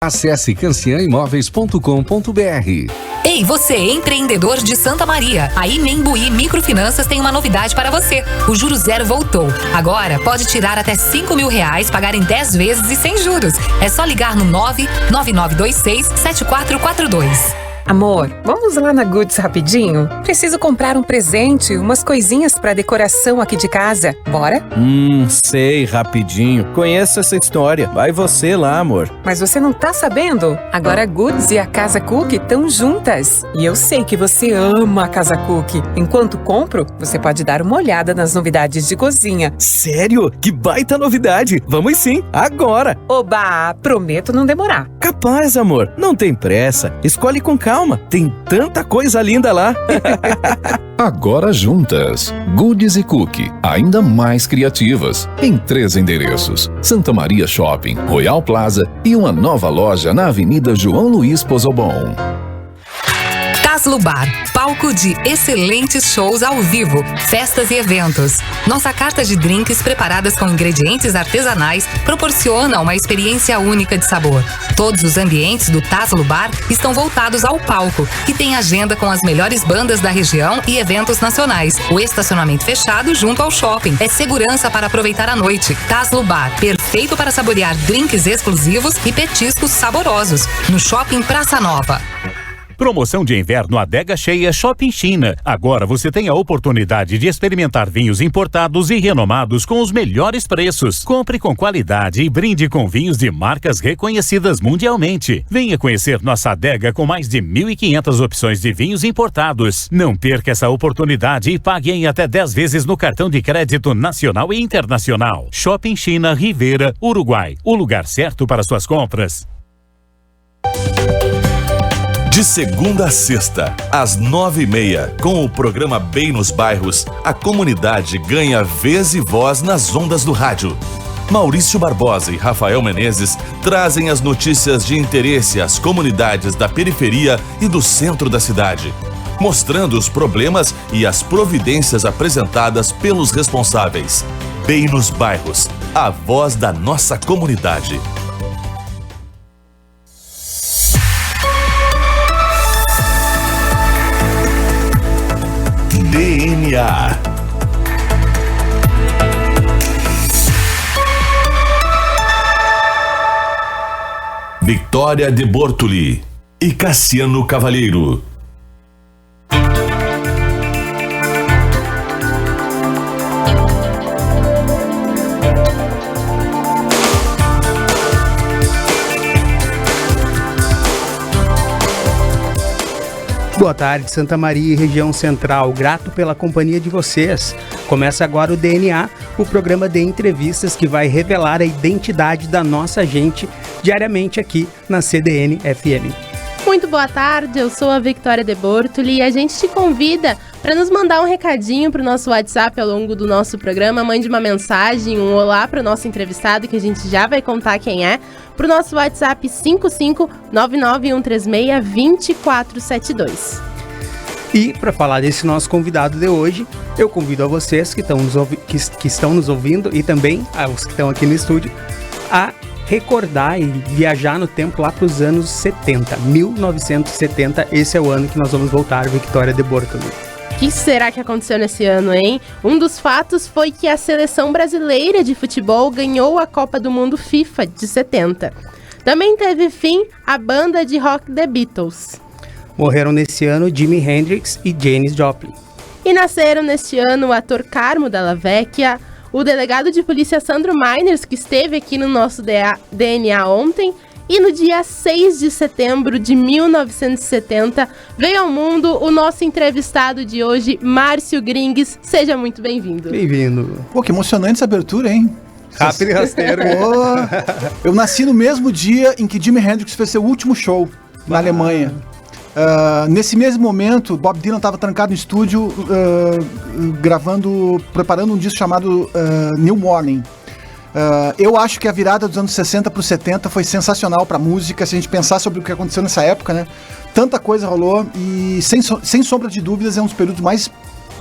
Acesse cancianimoveis.com.br. Ei, você, empreendedor de Santa Maria. A Imembuí Microfinanças tem uma novidade para você. O Juro Zero voltou. Agora pode tirar até R$5.000, pagar em 10 vezes e sem juros. É só ligar no 99926-7442. Amor, vamos lá na Goods rapidinho? Preciso comprar um presente, umas coisinhas pra decoração aqui de casa. Bora? Sei, rapidinho. Conheço essa história. Vai você lá, amor. Mas você não tá sabendo? Agora a Goods e a Casa Cook estão juntas. E eu sei que você ama a Casa Cook. Enquanto compro, você pode dar uma olhada nas novidades de cozinha. Sério? Que baita novidade! Vamos sim, agora! Oba, prometo não demorar. Capaz, amor. Não tem pressa. Escolhe com calma. Tem tanta coisa linda lá. Agora juntas, Goods e Cook, ainda mais criativas, em 3 endereços: Santa Maria Shopping, Royal Plaza e uma nova loja na Avenida João Luiz Pozobon. Taslo Bar, palco de excelentes shows ao vivo, festas e eventos. Nossa carta de drinks preparadas com ingredientes artesanais proporciona uma experiência única de sabor. Todos os ambientes do Taslo Bar estão voltados ao palco, que tem agenda com as melhores bandas da região e eventos nacionais. O estacionamento fechado junto ao shopping é segurança para aproveitar a noite. Taslo Bar, perfeito para saborear drinks exclusivos e petiscos saborosos, no Shopping Praça Nova. Promoção de inverno Adega Cheia Shopping China. Agora você tem a oportunidade de experimentar vinhos importados e renomados com os melhores preços. Compre com qualidade e brinde com vinhos de marcas reconhecidas mundialmente. Venha conhecer nossa adega com mais de 1.500 opções de vinhos importados. Não perca essa oportunidade e pague em até 10 vezes no cartão de crédito nacional e internacional. Shopping China Rivera, Uruguai. O lugar certo para suas compras. De segunda a sexta, às 9h30, com o programa Bem nos Bairros, a comunidade ganha vez e voz nas ondas do rádio. Maurício Barbosa e Rafael Menezes trazem as notícias de interesse às comunidades da periferia e do centro da cidade, mostrando os problemas e as providências apresentadas pelos responsáveis. Bem nos Bairros, a voz da nossa comunidade. DNA. Victoria de Bortoli e Cassiano Cavalheiro. Boa tarde, Santa Maria e região central. Grato pela companhia de vocês. Começa agora o DNA, o programa de entrevistas que vai revelar a identidade da nossa gente diariamente aqui na CDN FM. Muito boa tarde, eu sou a Victoria de Bortoli e a gente te convida para nos mandar um recadinho para o nosso WhatsApp ao longo do nosso programa. Mande uma mensagem, um olá para o nosso entrevistado, que a gente já vai contar quem é, para o nosso WhatsApp 55991362472. E para falar desse nosso convidado de hoje, eu convido a vocês que estão nos ouvindo e também aos que estão aqui no estúdio a recordar e viajar no tempo lá para os anos 70, 1970, esse é o ano que nós vamos voltar, Victoria de Bortoli. O que será que aconteceu nesse ano, hein? Um dos fatos foi que a seleção brasileira de futebol ganhou a Copa do Mundo FIFA de 70. Também teve fim a banda de rock The Beatles. Morreram nesse ano Jimi Hendrix e Janis Joplin. E nasceram neste ano o ator Carmo Della Vecchia, o delegado de polícia Sandro Meiners, que esteve aqui no nosso DNA ontem, e no dia 6 de setembro de 1970 veio ao mundo o nosso entrevistado de hoje, Márcio Gringues. Seja muito bem-vindo. Bem-vindo. Pô, que emocionante essa abertura, hein? Rápido e rasteiro. Eu nasci no mesmo dia em que Jimi Hendrix fez seu último show na Alemanha. Nesse mesmo momento, Bob Dylan estava trancado no estúdio preparando um disco chamado New Morning. Eu acho que a virada dos anos 60 para os 70 foi sensacional para a música, se a gente pensar sobre o que aconteceu nessa época, né? Tanta coisa rolou e, sem sombra de dúvidas, é um dos períodos mais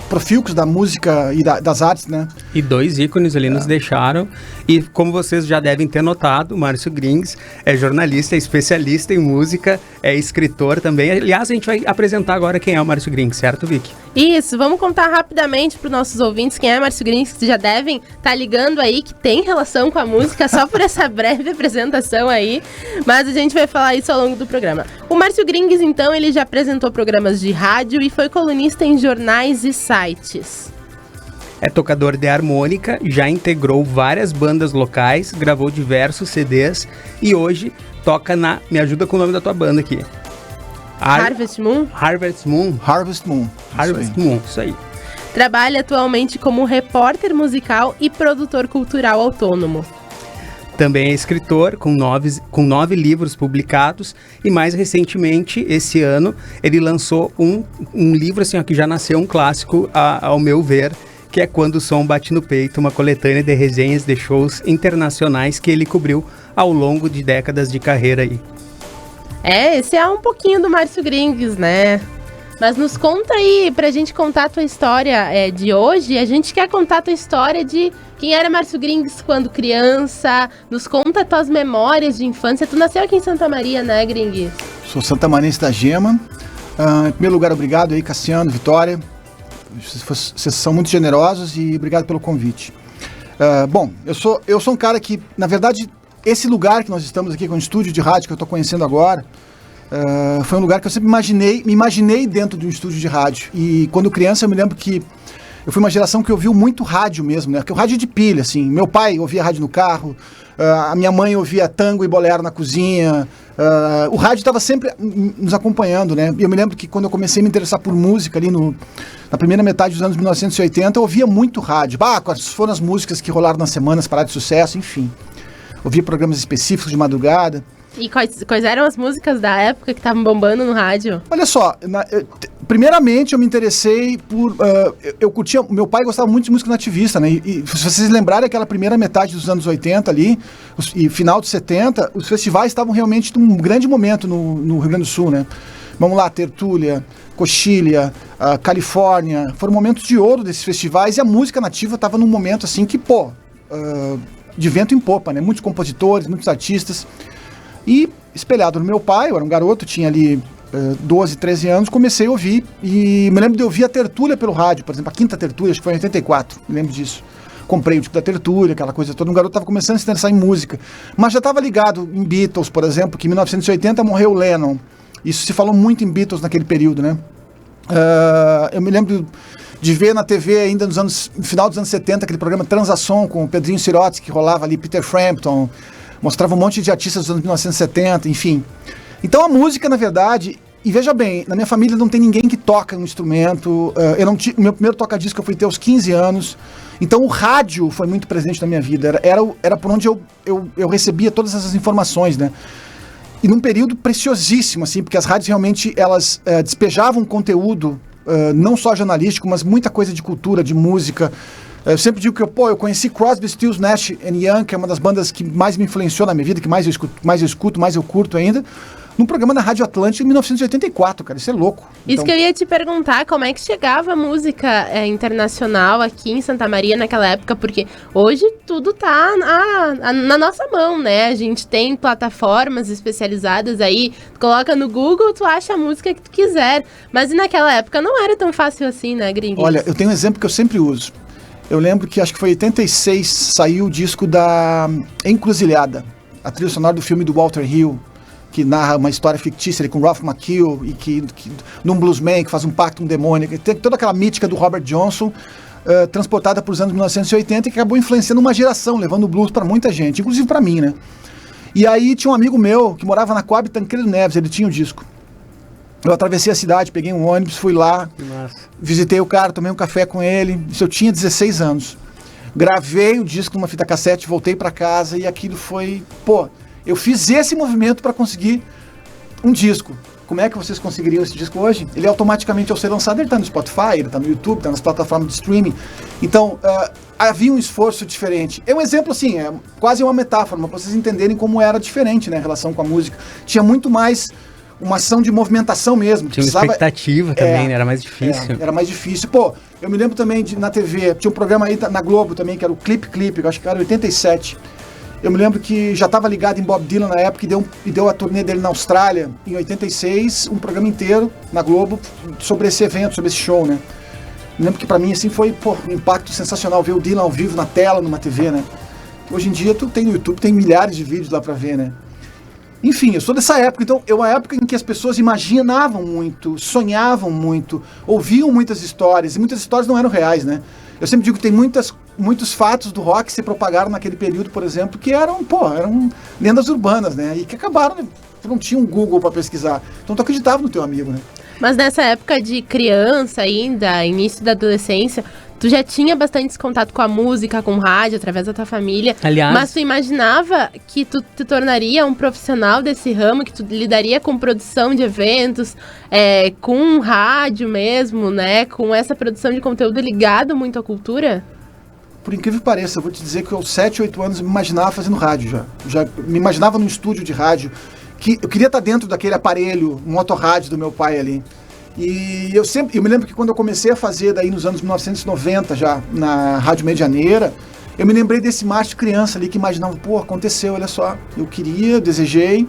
profícuos da música e das artes, né? E 2 ícones ali nos deixaram. E como vocês já devem ter notado, o Márcio Grings é jornalista, é especialista em música, é escritor também. Aliás, a gente vai apresentar agora quem é o Márcio Grings, certo, Vicky? Isso, vamos contar rapidamente para os nossos ouvintes quem é Márcio Grings, que já devem estar ligando aí, que tem relação com a música, só por essa breve apresentação aí, mas a gente vai falar isso ao longo do programa. O Márcio Grings, então, ele já apresentou programas de rádio e foi colunista em jornais e sites. É tocador de harmônica, já integrou várias bandas locais, gravou diversos CDs e hoje toca na... Me ajuda com o nome da tua banda aqui. Harvest Moon? Harvest Moon. Harvest Moon. Harvest Moon, isso aí. Trabalha atualmente como repórter musical e produtor cultural autônomo. Também é escritor, com 9 livros publicados, e mais recentemente, esse ano, ele lançou um livro assim, ó, que já nasceu um clássico, ao meu ver, que é Quando o Som Bate no Peito, uma coletânea de resenhas de shows internacionais que ele cobriu ao longo de décadas de carreira aí. Esse é um pouquinho do Márcio Grings, né? Mas nos conta aí, pra gente contar a tua história de hoje. A gente quer contar a tua história de quem era Márcio Grings quando criança. Nos conta as tuas memórias de infância. Tu nasceu aqui em Santa Maria, né, Grings? Sou santamarense da Gema. Em primeiro lugar, obrigado aí, Cassiano, Vitória. Vocês são muito generosos e obrigado pelo convite. Bom, eu sou um cara que, na verdade, esse lugar que nós estamos aqui, com o estúdio de rádio que eu estou conhecendo agora, foi um lugar que eu sempre me imaginei dentro de um estúdio de rádio. E quando criança eu me lembro que eu fui uma geração que ouviu muito rádio mesmo, né? Porque o rádio de pilha, assim. Meu pai ouvia rádio no carro, a minha mãe ouvia tango e bolero na cozinha. O rádio estava sempre nos acompanhando, né? E eu me lembro que quando eu comecei a me interessar por música ali na primeira metade dos anos 1980, eu ouvia muito rádio. Quais foram as músicas que rolaram nas semanas para de sucesso, enfim. Ouvia programas específicos de madrugada. E quais eram as músicas da época que estavam bombando no rádio? Olha só, primeiramente eu me interessei por... eu curtia... Meu pai gostava muito de música nativista, né? E se vocês lembrarem aquela primeira metade dos anos 80 ali, e final dos 70, os festivais estavam realmente num grande momento no Rio Grande do Sul, né? Vamos lá, Tertúlia, Coxilha, Califórnia, foram momentos de ouro desses festivais e a música nativa estava num momento assim que, de vento em popa, né? Muitos compositores, muitos artistas. E espelhado no meu pai, eu era um garoto, tinha ali 12, 13 anos, comecei a ouvir e me lembro de ouvir a Tertúlia pelo rádio, por exemplo, a quinta Tertúlia, acho que foi em 84, me lembro disso. Comprei o disco da Tertúlia, aquela coisa toda, um garoto estava começando a se interessar em música, mas já estava ligado em Beatles, por exemplo, que em 1980 morreu Lennon. Isso se falou muito em Beatles naquele período, né? Eu me lembro de ver na TV ainda no final dos anos 70, aquele programa Transação com o Pedrinho Sirotsky, que rolava ali, Peter Frampton, mostrava um monte de artistas dos anos 1970, enfim. Então a música, na verdade, e veja bem, na minha família não tem ninguém que toca um instrumento, o meu primeiro toca-disco eu fui ter aos 15 anos, então o rádio foi muito presente na minha vida, era por onde eu recebia todas essas informações, né? E num período preciosíssimo, assim, porque as rádios realmente, elas despejavam conteúdo, não só jornalístico, mas muita coisa de cultura, de música. Eu sempre digo que eu conheci Crosby, Stills, Nash & Young, que é uma das bandas que mais me influenciou na minha vida, que mais eu escuto, mais eu curto ainda, num programa na Rádio Atlântica em 1984, cara, isso é louco. Isso que eu ia te perguntar, como é que chegava a música internacional aqui em Santa Maria naquela época, porque hoje tudo tá na nossa mão, né? A gente tem plataformas especializadas aí, tu coloca no Google, tu acha a música que tu quiser, mas naquela época não era tão fácil assim, né, Gringues? Olha, eu tenho um exemplo que eu sempre uso. Eu lembro que acho que foi em 86, saiu o disco da Encruzilhada, a trilha sonora do filme do Walter Hill, que narra uma história fictícia ali com Ralph McKeown e que num bluesman que faz um pacto com um demônio, que tem toda aquela mítica do Robert Johnson transportada para os anos 1980 e que acabou influenciando uma geração, levando o blues para muita gente, inclusive para mim, né? E aí tinha um amigo meu que morava na Coab Tancredo Neves, ele tinha o disco. Eu atravessei a cidade, peguei um ônibus, fui lá, visitei o cara, tomei um café com ele, isso eu tinha 16 anos. Gravei o disco numa fita cassete, voltei para casa e aquilo foi, eu fiz esse movimento para conseguir um disco. Como é que vocês conseguiriam esse disco hoje? Ele automaticamente, ao ser lançado, ele está no Spotify, ele está no YouTube, está nas plataformas de streaming. Então, havia um esforço diferente. É um exemplo assim, é quase uma metáfora, para vocês entenderem como era diferente, né, em relação com a música. Tinha muito mais uma ação de movimentação mesmo. Tinha uma expectativa também, né? Era mais difícil. Era mais difícil. Pô, eu me lembro também na TV, tinha um programa aí na Globo também, que era o Clip, que eu acho que era 87. Eu me lembro que já estava ligado em Bob Dylan na época e deu a turnê dele na Austrália, em 86, um programa inteiro na Globo sobre esse evento, sobre esse show, né? Me lembro que pra mim, assim, foi um impacto sensacional ver o Dylan ao vivo na tela, numa TV, né? Hoje em dia, tu tem no YouTube, tem milhares de vídeos lá pra ver, né? Enfim, eu sou dessa época, então é uma época em que as pessoas imaginavam muito, sonhavam muito, ouviam muitas histórias, e muitas histórias não eram reais, né? Eu sempre digo que tem muitos fatos do rock que se propagaram naquele período, por exemplo, que eram lendas urbanas, né? E que acabaram, né? Tu não tinha um Google pra pesquisar, então tu acreditava no teu amigo, né? Mas nessa época de criança ainda, início da adolescência, tu já tinha bastante contato com a música, com o rádio, através da tua família. Aliás, mas tu imaginava que tu te tornaria um profissional desse ramo, que tu lidaria com produção de eventos, com rádio mesmo, né? Com essa produção de conteúdo ligado muito à cultura? Por incrível que pareça, eu vou te dizer que aos 7, 8 anos eu me imaginava fazendo rádio já me imaginava num estúdio de rádio, que eu queria estar dentro daquele aparelho, um motorrádio do meu pai ali. E eu me lembro que quando eu comecei a fazer daí nos anos 1990 já, na Rádio Medianeira, eu me lembrei desse macho de criança ali que imaginava, pô, aconteceu, olha só, eu queria, desejei,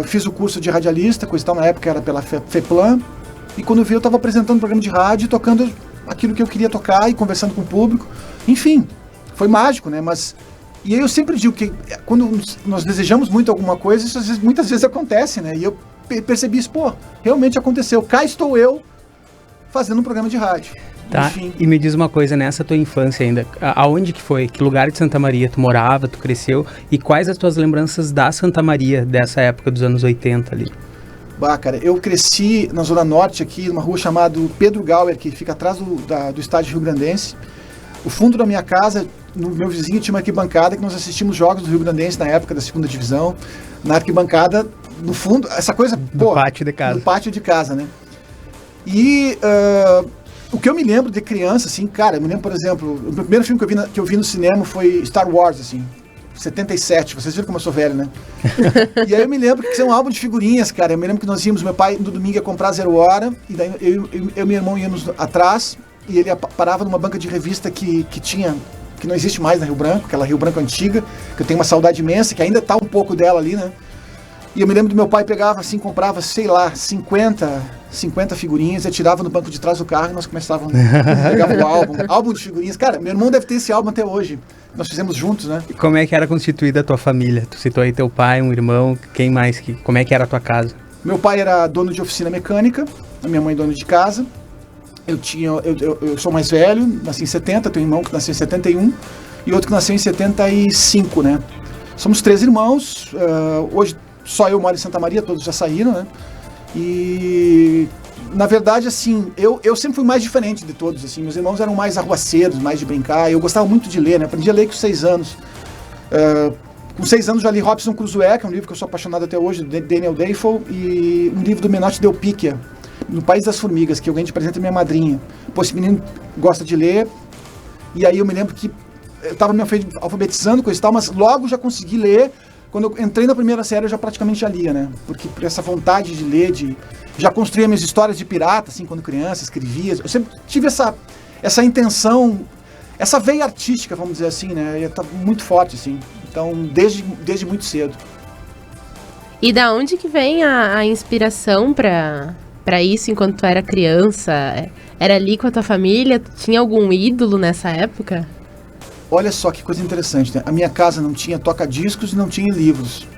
fiz o curso de radialista, coisa e tal, na época era pela FEPLAN, e quando eu vi eu estava apresentando um programa de rádio, tocando aquilo que eu queria tocar e conversando com o público, enfim, foi mágico, né, e aí eu sempre digo que quando nós desejamos muito alguma coisa, isso muitas vezes acontece, né, e eu percebi isso, pô, realmente aconteceu. Cá estou eu fazendo um programa de rádio. Tá, enfim. E me diz uma coisa, nessa tua infância ainda, aonde que foi? Que lugar de Santa Maria tu morava, tu cresceu? E quais as tuas lembranças da Santa Maria dessa época dos anos 80 ali? Bah, cara, eu cresci na Zona Norte aqui, numa rua chamada Pedro Gauer, que fica atrás do estádio Rio Grandense. O fundo da minha casa, no meu vizinho, tinha uma arquibancada que nós assistimos jogos do Rio Grandense na época da 2ª divisão. Na arquibancada, no fundo, essa coisa... Do pátio de casa. Do pátio de casa, né? E o que eu me lembro de criança, assim, cara, eu me lembro, por exemplo, o primeiro filme que eu vi no cinema foi Star Wars, assim, 77, vocês viram como eu sou velho, né? E aí eu me lembro que isso é um álbum de figurinhas, cara. Eu me lembro que nós íamos, meu pai no domingo ia comprar 0 hora, e daí eu e meu irmão íamos atrás, e ele parava numa banca de revista que não existe mais na Rio Branco, aquela Rio Branco antiga, que eu tenho uma saudade imensa, que ainda tá um pouco dela ali, né? E eu me lembro do meu pai pegava assim, comprava, sei lá, 50 figurinhas, e tirava no banco de trás do carro e nós começávamos a pegar o álbum de figurinhas. Cara, meu irmão deve ter esse álbum até hoje. Nós fizemos juntos, né? E como é que era constituída a tua família? Tu citou aí teu pai, um irmão, quem mais? Como é que era a tua casa? Meu pai era dono de oficina mecânica, a minha mãe dona de casa. Eu sou mais velho, nasci em 70, tenho um irmão que nasceu em 71 e outro que nasceu em 75, né? Somos 3 irmãos, hoje só eu moro em Santa Maria, todos já saíram, né? E, na verdade, assim, eu sempre fui mais diferente de todos, assim. Meus irmãos eram mais arruaceiros, mais de brincar. Eu gostava muito de ler, né? Aprendi a ler com 6 anos. Com 6 anos já li Robinson Crusoe, que é um livro que eu sou apaixonado até hoje, do Daniel Defoe, e um livro do Menotti Del Picchia, No País das Formigas, que eu ganhei de presente da minha madrinha. Pô, esse menino gosta de ler, e aí eu me lembro que eu estava me alfabetizando, coisa e tal, mas logo já consegui ler. Quando eu entrei na primeira série, eu já praticamente já lia, né? Porque por essa vontade de ler, já construía minhas histórias de pirata, assim, quando criança, escrevia. Eu sempre tive essa intenção, essa veia artística, vamos dizer assim, né? Tá muito forte, assim. Então, desde muito cedo. E da onde que vem a inspiração para isso enquanto tu era criança? Era ali com a tua família? Tinha algum ídolo nessa época? Olha só que coisa interessante, né? A minha casa não tinha toca-discos e não tinha livros.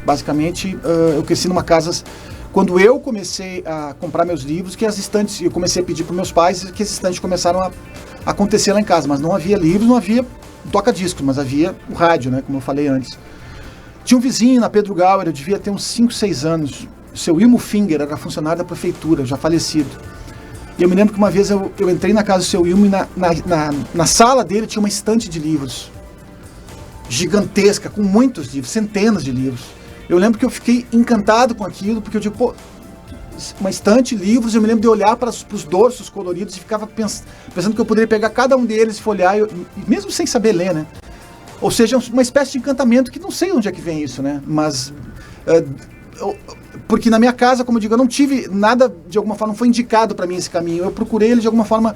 Basicamente, eu cresci numa casa... Quando eu comecei a comprar meus livros, que as estantes... Eu comecei a pedir para meus pais que as estantes começaram a acontecer lá em casa. Mas não havia livros, não havia toca-discos, mas havia o rádio, né? Como eu falei antes. Tinha um vizinho na Pedro Gauer, eu devia ter uns 5, 6 anos. O seu Ilmo Finger era funcionário da prefeitura, já falecido. E eu me lembro que uma vez eu entrei na casa do seu Ilmo e na sala dele tinha uma estante de livros. Gigantesca, com muitos livros, centenas de livros. Eu lembro que eu fiquei encantado com aquilo, porque eu digo, pô, uma estante, livros, eu me lembro de olhar para os dorsos coloridos e ficava pensando que eu poderia pegar cada um deles e folhear, mesmo sem saber ler, né? Ou seja, uma espécie de encantamento que não sei onde é que vem isso, né? Mas porque na minha casa, como eu digo, eu não tive nada, de alguma forma, não foi indicado para mim esse caminho. Eu procurei ele de alguma forma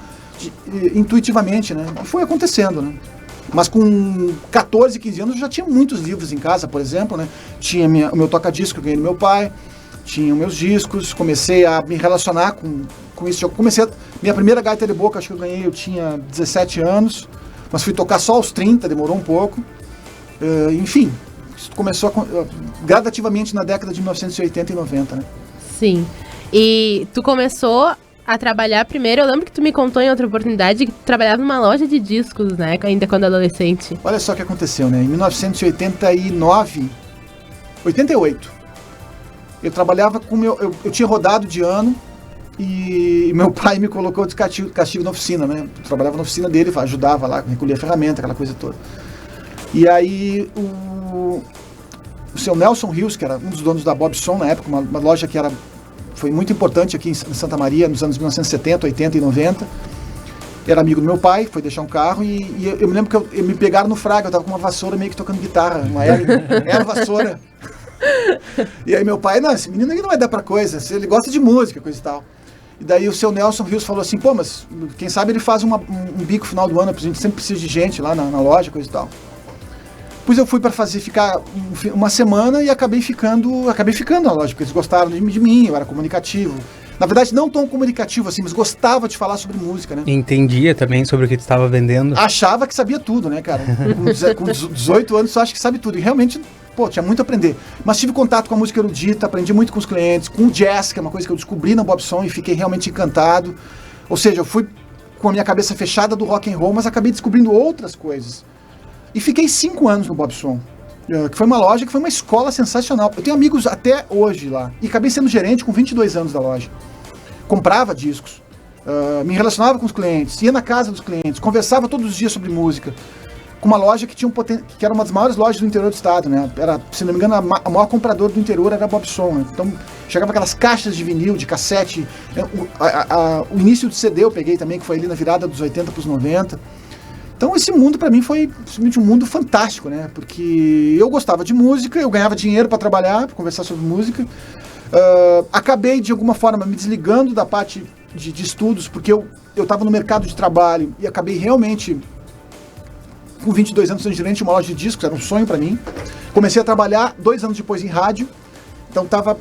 intuitivamente, né? E foi acontecendo, né? Mas com 14, 15 anos eu já tinha muitos livros em casa, por exemplo, né? Tinha o meu toca-disco que eu ganhei do meu pai, tinha meus discos, comecei a me relacionar com isso. Eu comecei minha primeira gaita de boca, acho que eu tinha 17 anos, mas fui tocar só aos 30, demorou um pouco. Enfim, isso começou gradativamente na década de 1980 e 90, né? Sim. E tu começou a trabalhar primeiro, eu lembro que tu me contou em outra oportunidade que tu trabalhava numa loja de discos, né, ainda quando adolescente. Olha só o que aconteceu, né? Em 1988, eu trabalhava com eu tinha rodado de ano e meu pai me colocou de castigo na oficina, né? Eu trabalhava na oficina dele, ajudava lá, recolhia ferramenta, aquela coisa toda. E aí o seu Nelson Rios, que era um dos donos da Bobson na época, uma loja que foi muito importante aqui em Santa Maria nos anos 1970, 80 e 90. Era amigo do meu pai, foi deixar um carro e eu me lembro que me pegaram no fraga, eu tava com uma vassoura meio que tocando guitarra, uma era vassoura. E aí meu pai, não, esse menino aqui não vai dar pra coisa, ele gosta de música, coisa e tal. E daí o seu Nelson Rios falou assim, pô, mas quem sabe ele faz um bico final do ano, a gente sempre precisa de gente lá na loja, coisa e tal. Depois eu fui para ficar uma semana e acabei ficando na loja, porque eles gostaram de mim, eu era comunicativo. Na verdade, não tão comunicativo assim, mas gostava de falar sobre música, né? Entendia também sobre o que tu estava vendendo. Achava que sabia tudo, né, cara? Com 18 anos só acha que sabe tudo. E realmente, pô, tinha muito a aprender. Mas tive contato com a música erudita, aprendi muito com os clientes, com o jazz, que é uma coisa que eu descobri na Bobson e fiquei realmente encantado. Ou seja, eu fui com a minha cabeça fechada do rock and roll, mas acabei descobrindo outras coisas. E fiquei 5 anos no Bobson, que foi uma loja, que foi uma escola sensacional. Eu tenho amigos até hoje lá. E acabei sendo gerente com 22 anos da loja. Comprava discos, me relacionava com os clientes, ia na casa dos clientes, conversava todos os dias sobre música. Com uma loja que que era uma das maiores lojas do interior do estado, né? Era, se não me engano, a maior compradora do interior era a Bobson, né? Então, chegava aquelas caixas de vinil, de cassete. O início do CD eu peguei também, que foi ali na virada dos 80 para os 90. Então esse mundo para mim foi simplesmente um mundo fantástico, né? Porque eu gostava de música, eu ganhava dinheiro para trabalhar, para conversar sobre música. Acabei de alguma forma me desligando da parte de estudos, porque eu estava no mercado de trabalho e acabei realmente, com 22 anos, sendo gerente de uma loja de discos, era um sonho para mim. Comecei a trabalhar 2 anos depois em rádio, então estava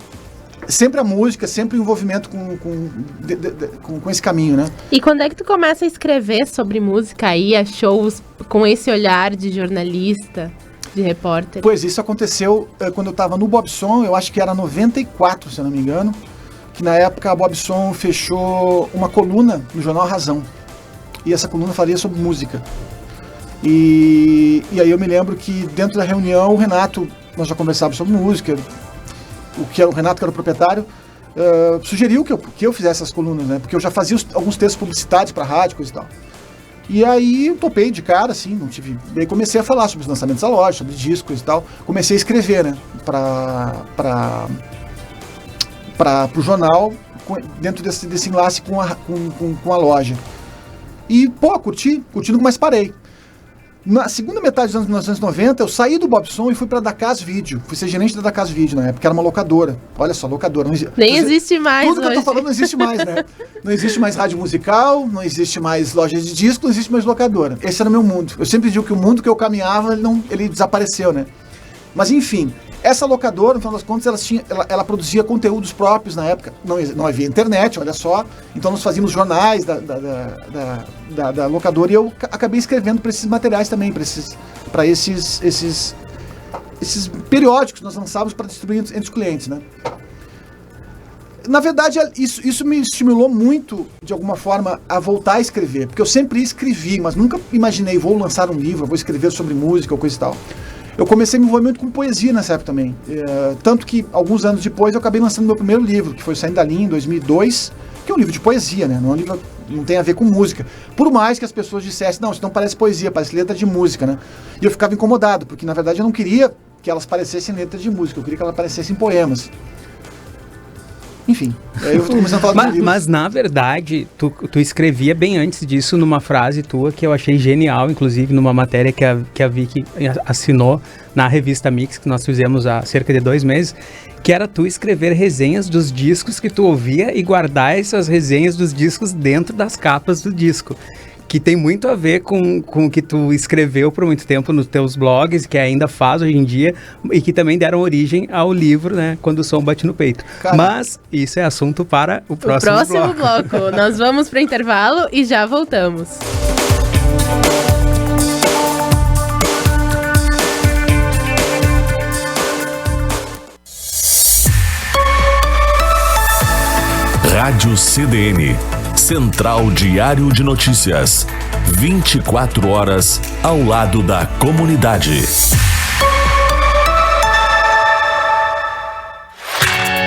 sempre a música, sempre o envolvimento com esse caminho, né? E quando é que tu começa a escrever sobre música aí, a shows, com esse olhar de jornalista, de repórter? Pois, isso aconteceu quando eu estava no Bobson, eu acho que era 94, se eu não me engano, que na época a Bobson fechou uma coluna no jornal Razão. E essa coluna falaria sobre música. E aí eu me lembro que dentro da reunião, o Renato, nós já conversávamos sobre música, o Renato, que era o proprietário, sugeriu que eu fizesse essas colunas, né? Porque eu já fazia alguns textos publicitários para rádio, coisa e tal. E aí eu topei de cara, assim, não tive... Daí comecei a falar sobre os lançamentos da loja, sobre discos e tal. Comecei a escrever, né? Pro jornal, dentro desse enlace com a loja. E, pô, curti, nunca mais parei. Na segunda metade dos anos 1990, eu saí do Bobson e fui para Dacas Vídeo. Fui ser gerente da Dacas Vídeo na época, era uma locadora. Olha só, locadora. Nem existe mais. Tudo que eu tô falando não existe mais, né? Não existe mais rádio musical, não existe mais loja de disco, não existe mais locadora. Esse era o meu mundo. Eu sempre digo que o mundo que eu caminhava, ele desapareceu, né? Mas enfim, essa locadora, no final das contas, ela produzia conteúdos próprios na época. Não havia internet, olha só. Então nós fazíamos jornais da locadora e eu acabei escrevendo para esses materiais também, para esses periódicos que nós lançávamos para distribuir entre os clientes, né? Na verdade, isso me estimulou muito, de alguma forma, a voltar a escrever. Porque eu sempre escrevi, mas nunca imaginei, vou lançar um livro, vou escrever sobre música ou coisa e tal. Eu comecei a me envolver muito com poesia nessa época também. Tanto que, alguns anos depois, eu acabei lançando meu primeiro livro, que foi Saindo da Linha, em 2002, que é um livro de poesia, né? Não é um livro, não tem a ver com música. Por mais que as pessoas dissessem, não, isso não parece poesia, parece letra de música, né? E eu ficava incomodado, porque, na verdade, eu não queria que elas parecessem letras de música, eu queria que elas parecessem poemas. Enfim, aí eu tô começando a falar do livro. Mas na verdade, tu escrevia bem antes disso numa frase tua que eu achei genial, inclusive numa matéria que a Vicky assinou na revista Mix, que nós fizemos há cerca de 2 meses, que era tu escrever resenhas dos discos que tu ouvia e guardar essas resenhas dos discos dentro das capas do disco. Que tem muito a ver com o que tu escreveu por muito tempo nos teus blogs, que ainda faz hoje em dia, e que também deram origem ao livro, né, Quando o Som Bate no Peito. Cara, mas isso é assunto para o próximo bloco. Nós vamos para o intervalo e já voltamos. Rádio CDN, Central Diário de Notícias, 24 horas ao lado da comunidade.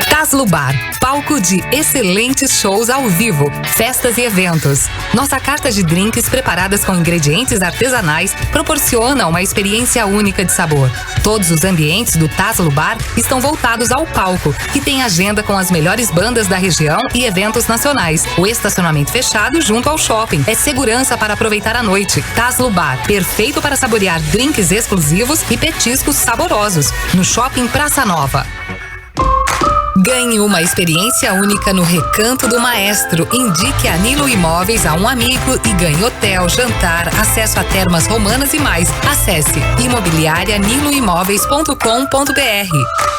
Caslo Bar, palco de excelentes shows ao vivo, festas e eventos. Nossa carta de drinks preparadas com ingredientes artesanais proporciona uma experiência única de sabor. Todos os ambientes do Caslo Bar estão voltados ao palco, que tem agenda com as melhores bandas da região e eventos nacionais. O estacionamento fechado junto ao shopping é segurança para aproveitar a noite. Caslo Bar, perfeito para saborear drinks exclusivos e petiscos saborosos. No Shopping Praça Nova. Ganhe uma experiência única no Recanto do Maestro. Indique a Nilo Imóveis a um amigo e ganhe hotel, jantar, acesso a termas romanas e mais. Acesse imobiliarianiloimóveis.com.br.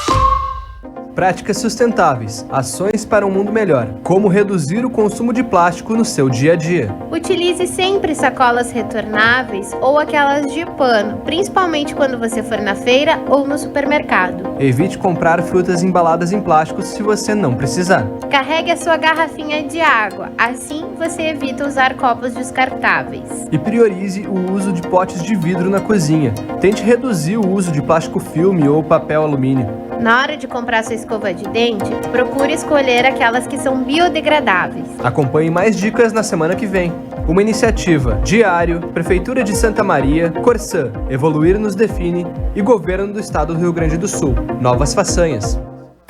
Práticas sustentáveis, ações para um mundo melhor. Como reduzir o consumo de plástico no seu dia a dia. Utilize sempre sacolas retornáveis ou aquelas de pano, principalmente quando você for na feira ou no supermercado. Evite comprar frutas embaladas em plástico se você não precisar. Carregue a sua garrafinha de água, assim você evita usar copos descartáveis. E priorize o uso de potes de vidro na cozinha. Tente reduzir o uso de plástico filme ou papel alumínio. Na hora de comprar sua escova de dente, procure escolher aquelas que são biodegradáveis. Acompanhe mais dicas na semana que vem. Uma iniciativa Diário, Prefeitura de Santa Maria, Corsã, Evoluir nos Define e Governo do Estado do Rio Grande do Sul. Novas façanhas.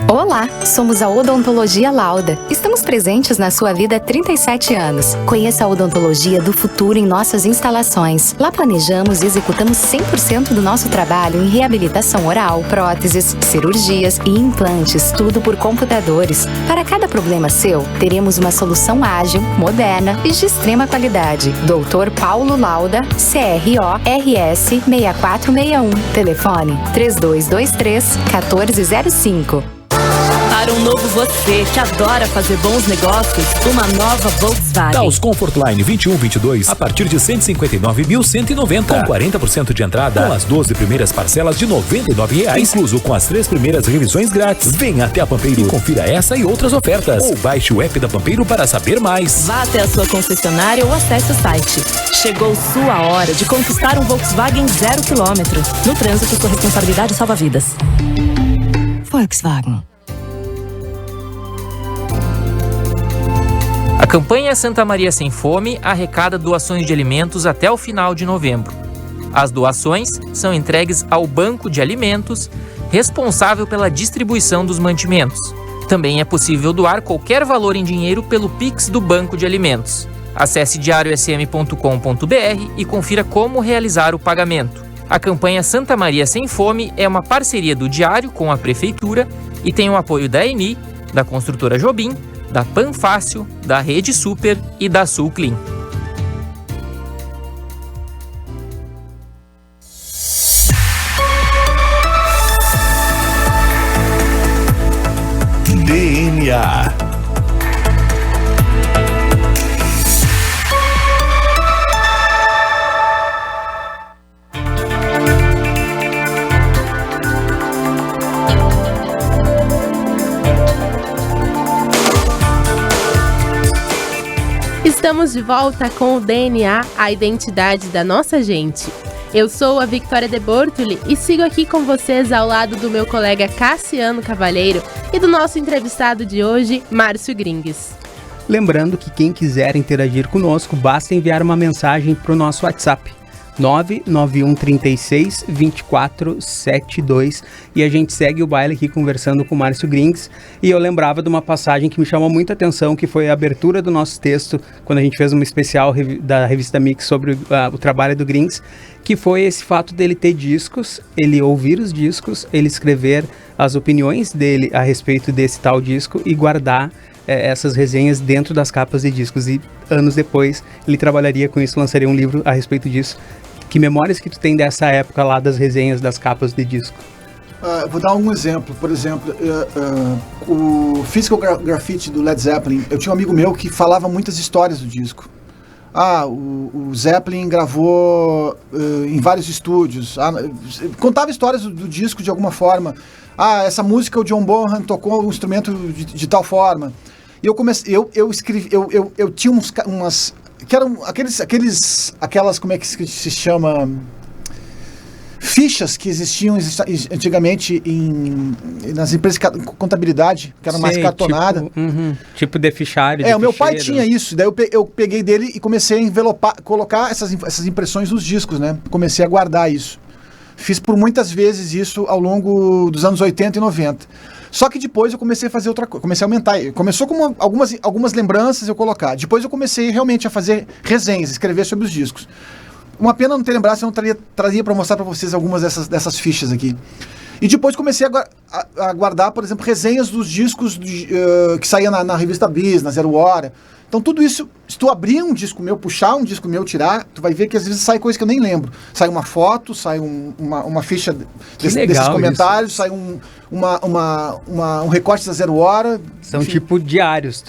Olá, somos a Odontologia Lauda. Estamos presentes na sua vida há 37 anos. Conheça a odontologia do futuro em nossas instalações. Lá planejamos e executamos 100% do nosso trabalho em reabilitação oral, próteses, cirurgias e implantes, tudo por computadores. Para cada problema seu, teremos uma solução ágil, moderna e de extrema qualidade. Dr. Paulo Lauda, CRO-RS 6461. Telefone 3223-1405. Para um novo você que adora fazer bons negócios, uma nova Volkswagen. Taos Comfortline 21-22 a partir de 159.190. Com 40% de entrada, com as 12 primeiras parcelas de R$ 99,00, incluso com as 3 primeiras revisões grátis. Venha até a Pampeiro e confira essa e outras ofertas. Ou baixe o app da Pampeiro para saber mais. Vá até a sua concessionária ou acesse o site. Chegou sua hora de conquistar um Volkswagen 0 km. No trânsito, sua responsabilidade salva vidas. Volkswagen. A campanha Santa Maria Sem Fome arrecada doações de alimentos até o final de novembro. As doações são entregues ao Banco de Alimentos, responsável pela distribuição dos mantimentos. Também é possível doar qualquer valor em dinheiro pelo Pix do Banco de Alimentos. Acesse diariosm.com.br e confira como realizar o pagamento. A campanha Santa Maria Sem Fome é uma parceria do Diário com a Prefeitura e tem o apoio da ENI, da Construtora Jobim, da Panfácil, da Rede Super e da Sulclean. DNA. Estamos de volta com o DNA, a identidade da nossa gente. Eu sou a Victoria de Bortoli e sigo aqui com vocês ao lado do meu colega Cassiano Cavalheiro e do nosso entrevistado de hoje, Márcio Gringues. Lembrando que quem quiser interagir conosco, basta enviar uma mensagem para o nosso WhatsApp. 99136-2472. E a gente segue o baile aqui conversando com o Márcio Grings. E eu lembrava de uma passagem que me chamou muita atenção, que foi a abertura do nosso texto, quando a gente fez uma especial da revista Mix sobre o trabalho do Grings, que foi esse fato dele ter discos, ele ouvir os discos, ele escrever as opiniões dele a respeito desse tal disco e guardar essas resenhas dentro das capas de discos. E anos depois ele trabalharia com isso, lançaria um livro a respeito disso. Que memórias que tu tem dessa época lá das resenhas das capas de disco? Vou dar um exemplo. Por exemplo, o Physical Graffiti do Led Zeppelin, eu tinha um amigo meu que falava muitas histórias do disco. O Zeppelin gravou em vários estúdios. Contava histórias do disco de alguma forma. Essa música o John Bonham tocou um instrumento de tal forma. E eu comecei, eu escrevi, eu tinha umas que eram aquelas, como é que se chama, fichas que existiam antigamente nas empresas de contabilidade, que eram mais cartonadas. Tipo de fichário. O meu pai tinha isso, daí eu peguei dele e comecei a envelopar, colocar essas impressões nos discos, né? Comecei a guardar isso. Fiz por muitas vezes isso ao longo dos anos 80 e 90. Só que depois eu comecei a fazer outra coisa, comecei a aumentar. Começou com algumas lembranças eu colocar. Depois eu comecei realmente a fazer resenhas, escrever sobre os discos. Uma pena não ter lembrado, se eu não traria para mostrar para vocês algumas dessas fichas aqui. E depois comecei a guardar, por exemplo, resenhas dos discos que saía na revista Bis, na Zero Hora. Então tudo isso, se tu abrir um disco meu, puxar um disco meu, tirar, tu vai ver que às vezes sai coisa que eu nem lembro. Sai uma foto, sai uma ficha desses comentários, isso. Sai um recorte da Zero Hora. São enfim. Tipo diários,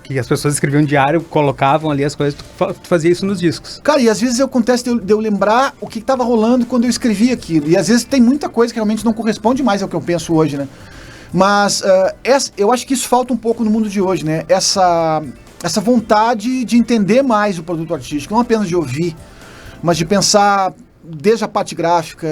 que as pessoas escreviam diário, colocavam ali as coisas, tu fazia isso nos discos. Cara, e às vezes acontece de eu lembrar o que estava rolando quando eu escrevi aquilo. E às vezes tem muita coisa que realmente não corresponde mais ao que eu penso hoje, né? Mas eu acho que isso falta um pouco no mundo de hoje, né? Essa vontade de entender mais o produto artístico, não apenas de ouvir, mas de pensar desde a parte gráfica,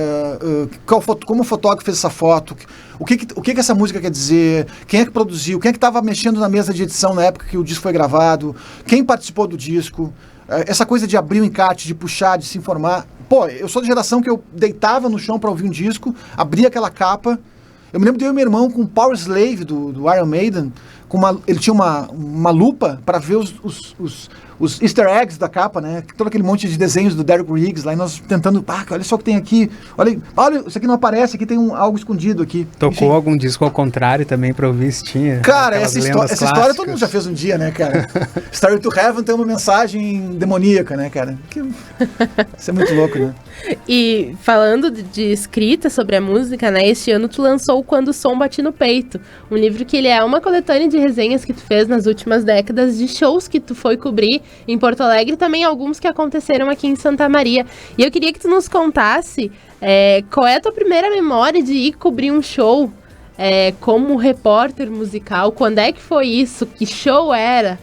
como o fotógrafo fez essa foto, o que essa música quer dizer, quem é que produziu, quem é que estava mexendo na mesa de edição na época que o disco foi gravado, quem participou do disco, essa coisa de abrir o encarte, de puxar, de se informar. Pô, eu sou da geração que eu deitava no chão para ouvir um disco, abria aquela capa. Eu me lembro de eu e meu irmão com o Power Slave do Iron Maiden, ele tinha uma lupa para ver os easter eggs da capa, né? Todo aquele monte de desenhos do Derek Riggs, lá e nós tentando, olha só o que tem aqui, olha, isso aqui não aparece, aqui tem algo escondido aqui. Tocou enfim. Algum disco ao contrário também para ouvir se tinha? Cara, essa história todo mundo já fez um dia, né, cara? Story to Heaven tem uma mensagem demoníaca, né, cara? Isso é muito louco, né? E falando de escrita sobre a música, né, este ano tu lançou Quando o Som Bate no Peito, um livro que ele é uma coletânea de resenhas que tu fez nas últimas décadas, de shows que tu foi cobrir em Porto Alegre, e também alguns que aconteceram aqui em Santa Maria. E eu queria que tu nos contasse qual é a tua primeira memória de ir cobrir um show como repórter musical, quando é que foi isso, que show era?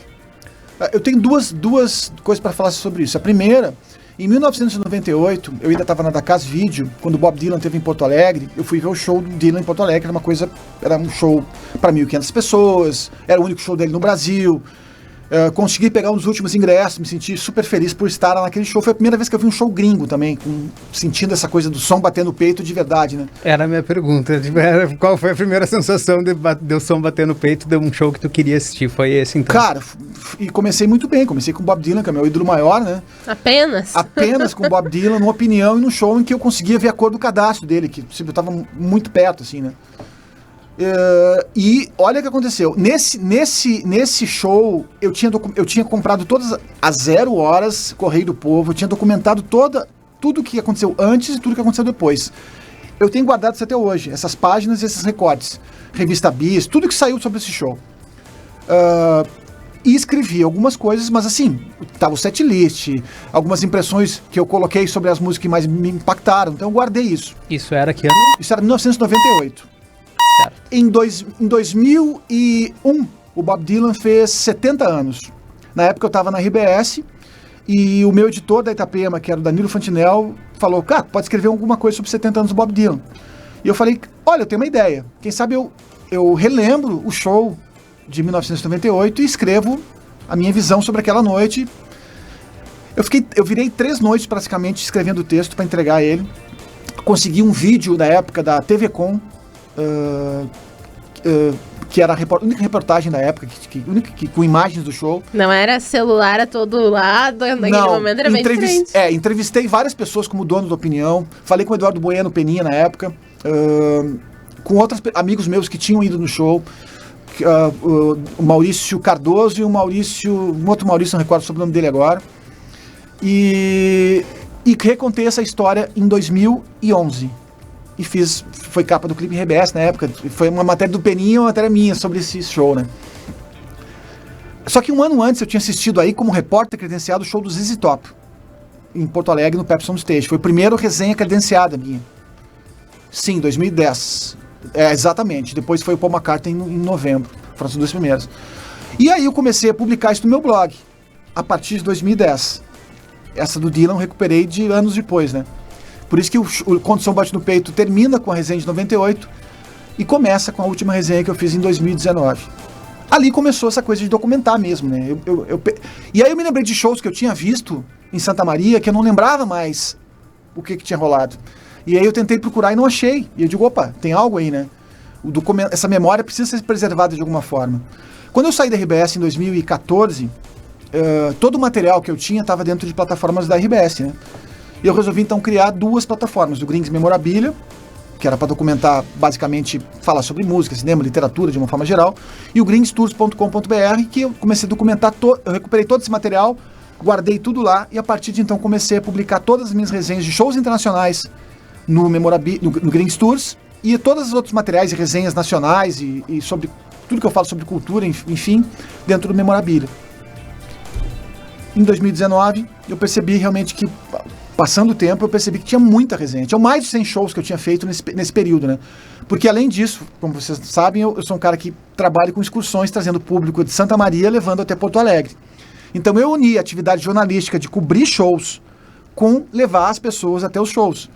Eu tenho duas coisas para falar sobre isso. A primeira, em 1998, eu ainda estava na Dacas Vídeo, quando o Bob Dylan esteve em Porto Alegre, eu fui ver o show do Dylan em Porto Alegre, era um show para 1.500 pessoas, era o único show dele no Brasil. Consegui pegar um dos últimos ingressos, me senti super feliz por estar lá naquele show. Foi a primeira vez que eu vi um show gringo também, sentindo essa coisa do som batendo no peito de verdade, né? Era a minha pergunta, qual foi a primeira sensação de o som bater no peito de um show que tu queria assistir? Foi esse então? Cara, e comecei muito bem, comecei com o Bob Dylan, que é meu ídolo maior, né? Apenas com o Bob Dylan, numa opinião e num show em que eu conseguia ver a cor do cadastro dele, que eu estava muito perto, assim, né? E olha o que aconteceu. Nesse show, eu tinha comprado todas as 0 horas Correio do Povo, eu tinha documentado tudo o que aconteceu antes e tudo o que aconteceu depois. Eu tenho guardado isso até hoje, essas páginas e esses recortes. Revista Bis, tudo que saiu sobre esse show. E escrevi algumas coisas, mas assim, tava o setlist, algumas impressões que eu coloquei sobre as músicas que mais me impactaram, então eu guardei isso. Isso era que ano? Isso era 1998. Certo. Em 2001, o Bob Dylan fez 70 anos. Na época eu estava na RBS e o meu editor da Itapema, que era o Danilo Fantinel, falou, cara, pode escrever alguma coisa sobre 70 anos do Bob Dylan. E eu falei, olha, eu tenho uma ideia. Quem sabe eu relembro o show de 1998 e escrevo a minha visão sobre aquela noite. Eu virei 3 noites praticamente escrevendo o texto para entregar ele. Consegui um vídeo da época da TV Com, que era a única reportagem da época, com imagens do show. Não era celular a todo lado, naquele momento era bem diferente. Entrevistei várias pessoas como dono da opinião, falei com o Eduardo Bueno Peninha na época, com outros amigos meus que tinham ido no show, o Maurício Cardoso e um outro Maurício, não recordo sobre o nome dele agora, e recontei essa história em 2011. E foi capa do Clipe RBS na época, foi uma matéria do Peninha e uma matéria minha sobre esse show, né? Só que um ano antes eu tinha assistido aí como repórter credenciado o show do ZZ Top, em Porto Alegre, no Pepsi On Stage. Foi a primeira resenha credenciada minha. Sim, 2010. Exatamente. Depois foi o Paul McCartney em novembro. Foram as 2 primeiras. E aí eu comecei a publicar isso no meu blog, a partir de 2010. Essa do Dylan eu recuperei de anos depois, né? Por isso que o Condição Bate no Peito termina com a resenha de 98 e começa com a última resenha que eu fiz em 2019. Ali começou essa coisa de documentar mesmo, né? E aí eu me lembrei de shows que eu tinha visto em Santa Maria, que eu não lembrava mais o que tinha rolado. E aí eu tentei procurar e não achei. E eu digo, opa, tem algo aí, né? Essa memória precisa ser preservada de alguma forma. Quando eu saí da RBS em 2014, todo o material que eu tinha estava dentro de plataformas da RBS, né? E eu resolvi então criar 2 plataformas, o Grings Memorabilia, que era para documentar, basicamente, falar sobre música, cinema, literatura de uma forma geral, e o greenstours.com.br, que eu comecei a documentar, eu recuperei todo esse material, guardei tudo lá, e a partir de então comecei a publicar todas as minhas resenhas de shows internacionais no Grings Tours, e todos os outros materiais e resenhas nacionais, e sobre tudo que eu falo sobre cultura, enfim, dentro do Memorabilia. Em 2019, eu percebi realmente que, passando o tempo, eu percebi que tinha muita resenha. Tinha mais de 100 shows que eu tinha feito nesse período, né? Porque, além disso, como vocês sabem, eu sou um cara que trabalha com excursões, trazendo público de Santa Maria, levando até Porto Alegre. Então, eu uni a atividade jornalística de cobrir shows com levar as pessoas até os shows.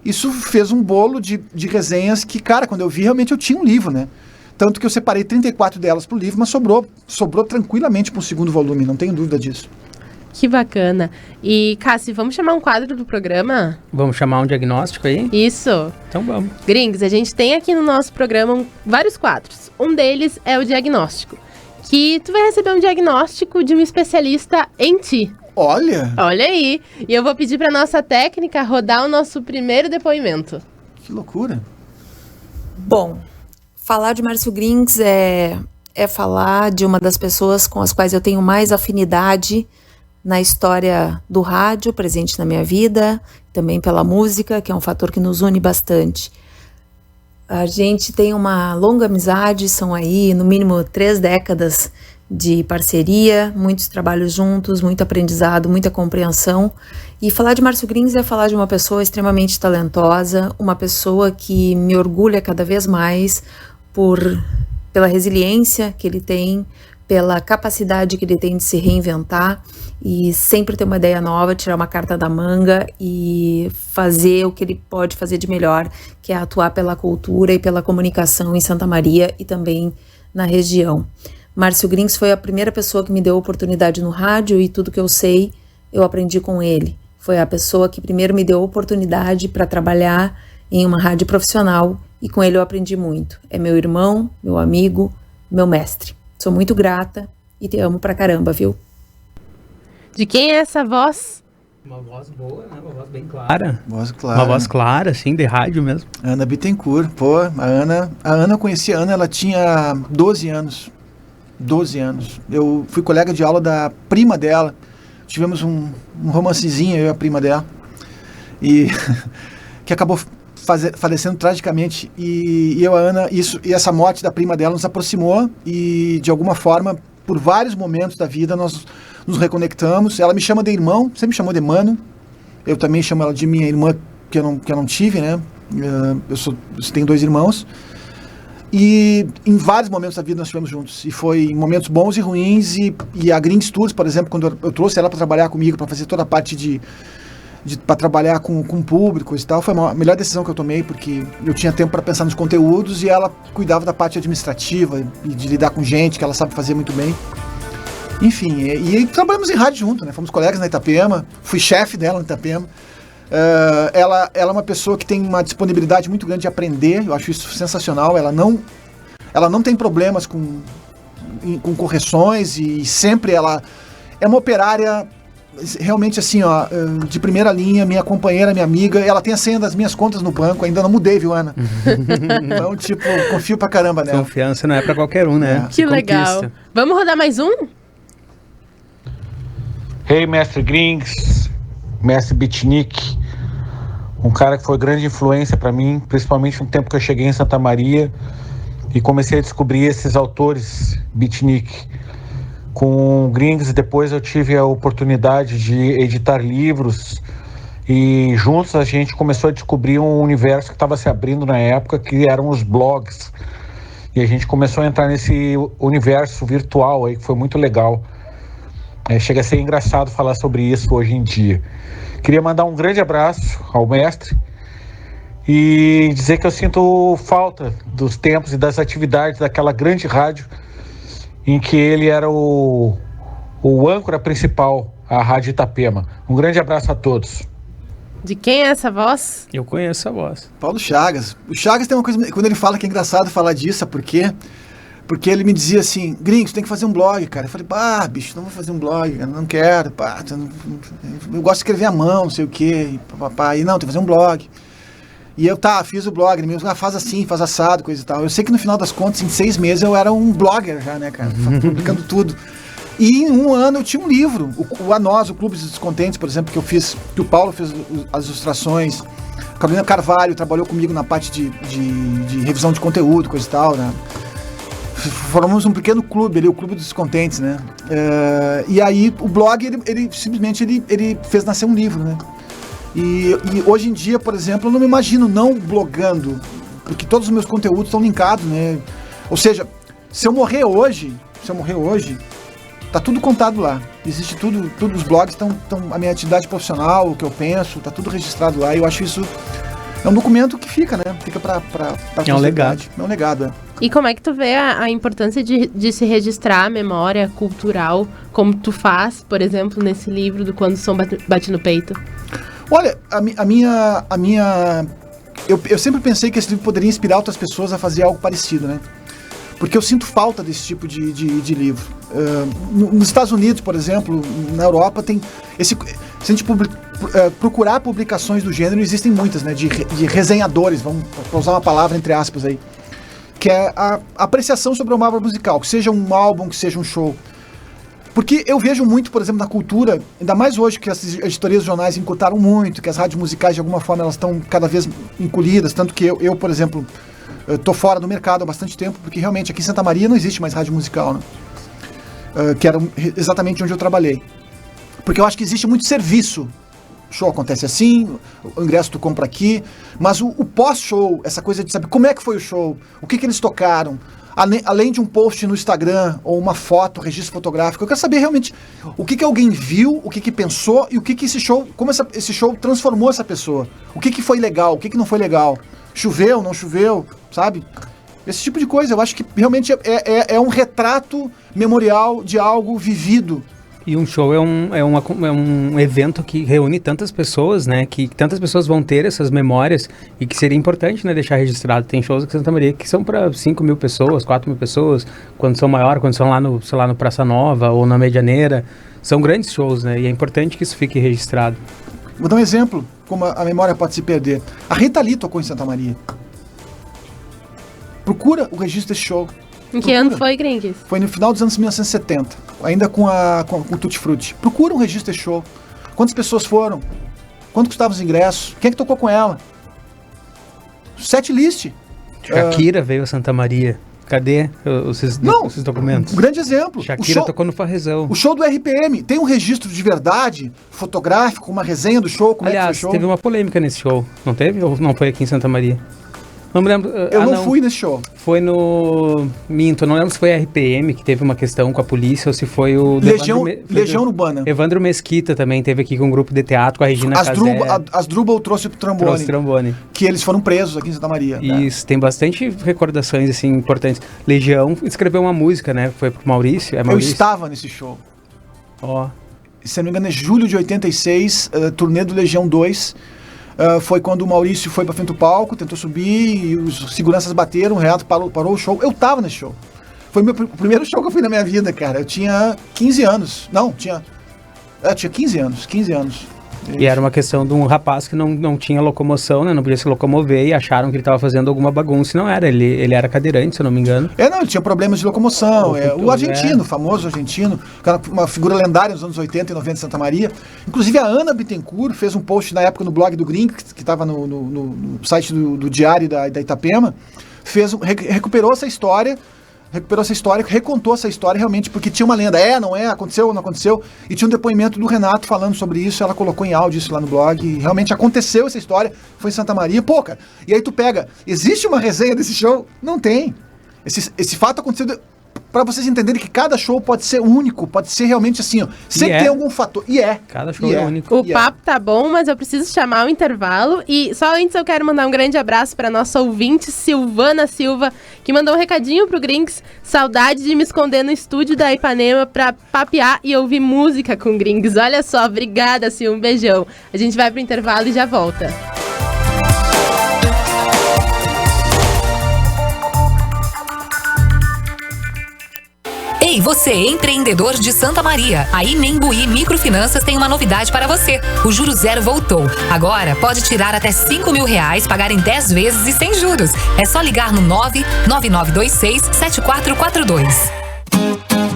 Isso fez um bolo de resenhas que, cara, quando eu vi, realmente eu tinha um livro, né? Tanto que eu separei 34 delas pro livro, mas sobrou tranquilamente para um segundo volume, não tenho dúvida disso. Que bacana. E, Cássio, vamos chamar um quadro do programa? Vamos chamar um diagnóstico aí? Isso. Então vamos. Grings, a gente tem aqui no nosso programa vários quadros. Um deles é o diagnóstico, que tu vai receber um diagnóstico de um especialista em ti. Olha! Olha aí. E eu vou pedir para nossa técnica rodar o nosso primeiro depoimento. Que loucura. Bom, falar de Márcio Grings é falar de uma das pessoas com as quais eu tenho mais afinidade na história do rádio, presente na minha vida, também pela música, que é um fator que nos une bastante. A gente tem uma longa amizade, são aí no mínimo 3 décadas de parceria, muitos trabalhos juntos, muito aprendizado, muita compreensão. E falar de Márcio Grings é falar de uma pessoa extremamente talentosa, uma pessoa que me orgulha cada vez mais pela resiliência que ele tem, pela capacidade que ele tem de se reinventar e sempre ter uma ideia nova, tirar uma carta da manga e fazer o que ele pode fazer de melhor, que é atuar pela cultura e pela comunicação em Santa Maria e também na região. Márcio Grings foi a primeira pessoa que me deu oportunidade no rádio e tudo que eu sei, eu aprendi com ele. Foi a pessoa que primeiro me deu oportunidade para trabalhar em uma rádio profissional e com ele eu aprendi muito. É meu irmão, meu amigo, meu mestre. Sou muito grata e te amo pra caramba, viu? De quem é essa voz? Uma voz boa, né? Uma voz bem clara. Voz clara. Uma voz clara, assim, de rádio mesmo. Ana Bittencourt. Pô, a Ana, eu conheci a Ana, ela tinha 12 anos. 12 anos. Eu fui colega de aula da prima dela. Tivemos um romancezinho, eu e a prima dela. E que acabou falecendo tragicamente. E eu, a Ana, e essa morte da prima dela nos aproximou e, de alguma forma, por vários momentos da vida, nós nos reconectamos. Ela me chama de irmão, sempre me chamou de mano. Eu também chamo ela de minha irmã, que eu não tive, né? Eu tenho 2 irmãos. E em vários momentos da vida nós estivemos juntos. E foi em momentos bons e ruins. E a Grings Tours, por exemplo, quando eu trouxe ela para trabalhar comigo, para fazer toda a parte para trabalhar com públicos e tal, foi a melhor decisão que eu tomei, porque eu tinha tempo para pensar nos conteúdos e ela cuidava da parte administrativa e de lidar com gente, que ela sabe fazer muito bem. Enfim, e trabalhamos em rádio junto, né? Fomos colegas na Itapema, fui chefe dela na Itapema. Ela é uma pessoa que tem uma disponibilidade muito grande de aprender, eu acho isso sensacional. Ela não tem problemas com correções e sempre ela é uma operária realmente assim, ó, de primeira linha, minha companheira, minha amiga. Ela tem a senha das minhas contas no banco, ainda não mudei, viu, Ana? Então, tipo, confio pra caramba nela. Confiança não é pra qualquer um, né? Que legal. Vamos rodar mais um? Hey, mestre Grings, mestre Bitnik, um cara que foi grande influência para mim, principalmente no tempo que eu cheguei em Santa Maria e comecei a descobrir esses autores Bitnik. Com o Grings, depois eu tive a oportunidade de editar livros e juntos a gente começou a descobrir um universo que estava se abrindo na época, que eram os blogs. E a gente começou a entrar nesse universo virtual aí, que foi muito legal. Chega a ser engraçado falar sobre isso hoje em dia. Queria mandar um grande abraço ao mestre e dizer que eu sinto falta dos tempos e das atividades daquela grande rádio em que ele era o âncora principal, a Rádio Itapema. Um grande abraço a todos. De quem é essa voz? Eu conheço a voz. Paulo Chagas. O Chagas tem uma coisa, quando ele fala que é engraçado falar disso, sabe por quê? Porque ele me dizia assim, Gringo, você tem que fazer um blog, cara. Eu falei, bicho, não vou fazer um blog, eu não quero, eu gosto de escrever à mão, não sei o quê, papai. E não, tem que fazer um blog. E eu, fiz o blog, ele me disse, faz assim, faz assado, coisa e tal. Eu sei que no final das contas, em 6 meses, eu era um blogger já, né, cara, publicando tudo. E em 1 ano eu tinha um livro, o A Nós, o Clube dos Descontentes, por exemplo, que o Paulo fez as ilustrações, a Carolina Carvalho trabalhou comigo na parte de revisão de conteúdo, coisa e tal, né. Formamos um pequeno clube ali, o Clube dos Descontentes, né? E aí o blog, ele simplesmente fez nascer um livro, né? E hoje em dia, por exemplo, eu não me imagino não blogando, porque todos os meus conteúdos estão linkados, né? Ou seja, se eu morrer hoje, tá tudo contado lá. Existe tudo os blogs estão a minha atividade profissional, o que eu penso, tá tudo registrado lá. E eu acho isso é um documento que fica, né? Fica pra é um legado. É um legado, E como é que tu vê a importância de se registrar a memória cultural, como tu faz, por exemplo, nesse livro do Quando o Som Bate no Peito? Olha, eu sempre pensei que esse livro poderia inspirar outras pessoas a fazer algo parecido, né? Porque eu sinto falta desse tipo de livro. Nos Estados Unidos, por exemplo, na Europa, tem esse... Se a gente procurar publicações do gênero, existem muitas, né? De resenhadores, vamos usar uma palavra entre aspas aí, que é a apreciação sobre uma obra musical, que seja um álbum, que seja um show. Porque eu vejo muito, por exemplo, na cultura, ainda mais hoje que as editorias de jornais encurtaram muito, que as rádios musicais, de alguma forma, elas estão cada vez encolhidas, tanto que eu por exemplo, estou fora do mercado há bastante tempo, porque realmente aqui em Santa Maria não existe mais rádio musical, né? Que era exatamente onde eu trabalhei. Porque eu acho que existe muito serviço. O show acontece assim, o ingresso tu compra aqui, mas o pós-show, essa coisa de saber como é que foi o show, o que eles tocaram, além de um post no Instagram ou uma foto, registro fotográfico, eu quero saber realmente o que alguém viu, o que pensou e o que esse show, como esse show transformou essa pessoa. O que foi legal, o que não foi legal. Choveu, não choveu, sabe? Esse tipo de coisa, eu acho que realmente é um retrato memorial de algo vivido. E um show é um evento que reúne tantas pessoas, né? Que tantas pessoas vão ter essas memórias e que seria importante, né, deixar registrado. Tem shows aqui em Santa Maria que são para 5 mil pessoas, 4 mil pessoas, quando são maiores, quando são lá no, sei lá, no Praça Nova ou na Medianeira. São grandes shows, né? E é importante que isso fique registrado. Vou dar um exemplo, como a memória pode se perder. A Rita Lee tocou em Santa Maria. Procura o registro desse show. Em que ano foi, Gringues? Foi no final dos anos 1970, ainda com o Tutti Frutti. Procura um registro desse show. Quantas pessoas foram? Quanto custavam os ingressos? Quem é que tocou com ela? Setlist. Shakira veio a Santa Maria. Cadê esses documentos? Um grande exemplo. Shakira tocou no Farrezão. O show do RPM tem um registro de verdade, fotográfico, uma resenha do show, como aliás, é que foi o show? Teve uma polêmica nesse show, não teve? Ou não foi aqui em Santa Maria? Não me lembro. Eu não fui nesse show. Foi no... Minto, não lembro se foi a RPM que teve uma questão com a polícia ou se foi o... Legião Urbana. Evandro Mesquita também teve aqui com um grupo de teatro, com a Regina Casé. Asdrubal trouxe o trombone. Trouxe trombone. Que eles foram presos aqui em Santa Maria. Isso, tem bastante recordações, assim, importantes. Legião escreveu uma música, né? Foi pro Maurício. Eu estava nesse show. Se não me engano é julho de 86, turnê do Legião 2. Foi quando o Maurício foi pra frente do palco, tentou subir e os seguranças bateram, o Renato parou o show. Eu tava nesse show. Foi o primeiro show que eu fui na minha vida, cara. Eu tinha 15 anos. Não, tinha 15 anos. E era uma questão de um rapaz que não tinha locomoção, né? Não podia se locomover e acharam que ele estava fazendo alguma bagunça. E não era, ele era cadeirante, se eu não me engano. Ele tinha problemas de locomoção. O argentino, o famoso argentino, uma figura lendária nos anos 80 e 90 em Santa Maria. Inclusive a Ana Bittencourt fez um post na época no blog do Gringo, que estava no site do Diário da Itapema, recuperou essa história, recontou essa história realmente, porque tinha uma lenda, não é, aconteceu ou não aconteceu, e tinha um depoimento do Renato falando sobre isso, ela colocou em áudio isso lá no blog, e realmente aconteceu essa história, foi em Santa Maria, cara, e aí tu pega, existe uma resenha desse show? Não tem. Esse fato aconteceu... Pra vocês entenderem que cada show pode ser único, pode ser realmente assim, sempre tem algum fator. Cada show é único. O papo tá bom, mas eu preciso chamar o intervalo. E só antes eu quero mandar um grande abraço pra nossa ouvinte, Silvana Silva, que mandou um recadinho pro Grinks. Saudade de me esconder no estúdio da Ipanema pra papear e ouvir música com Grinks. Olha só, obrigada, Sil, um beijão. A gente vai pro intervalo e já volta. Ei, você, empreendedor de Santa Maria. A Inembuí Microfinanças tem uma novidade para você. O Juro Zero voltou. Agora pode tirar até R$5.000, pagar em 10 vezes e sem juros. É só ligar no 99926-7442.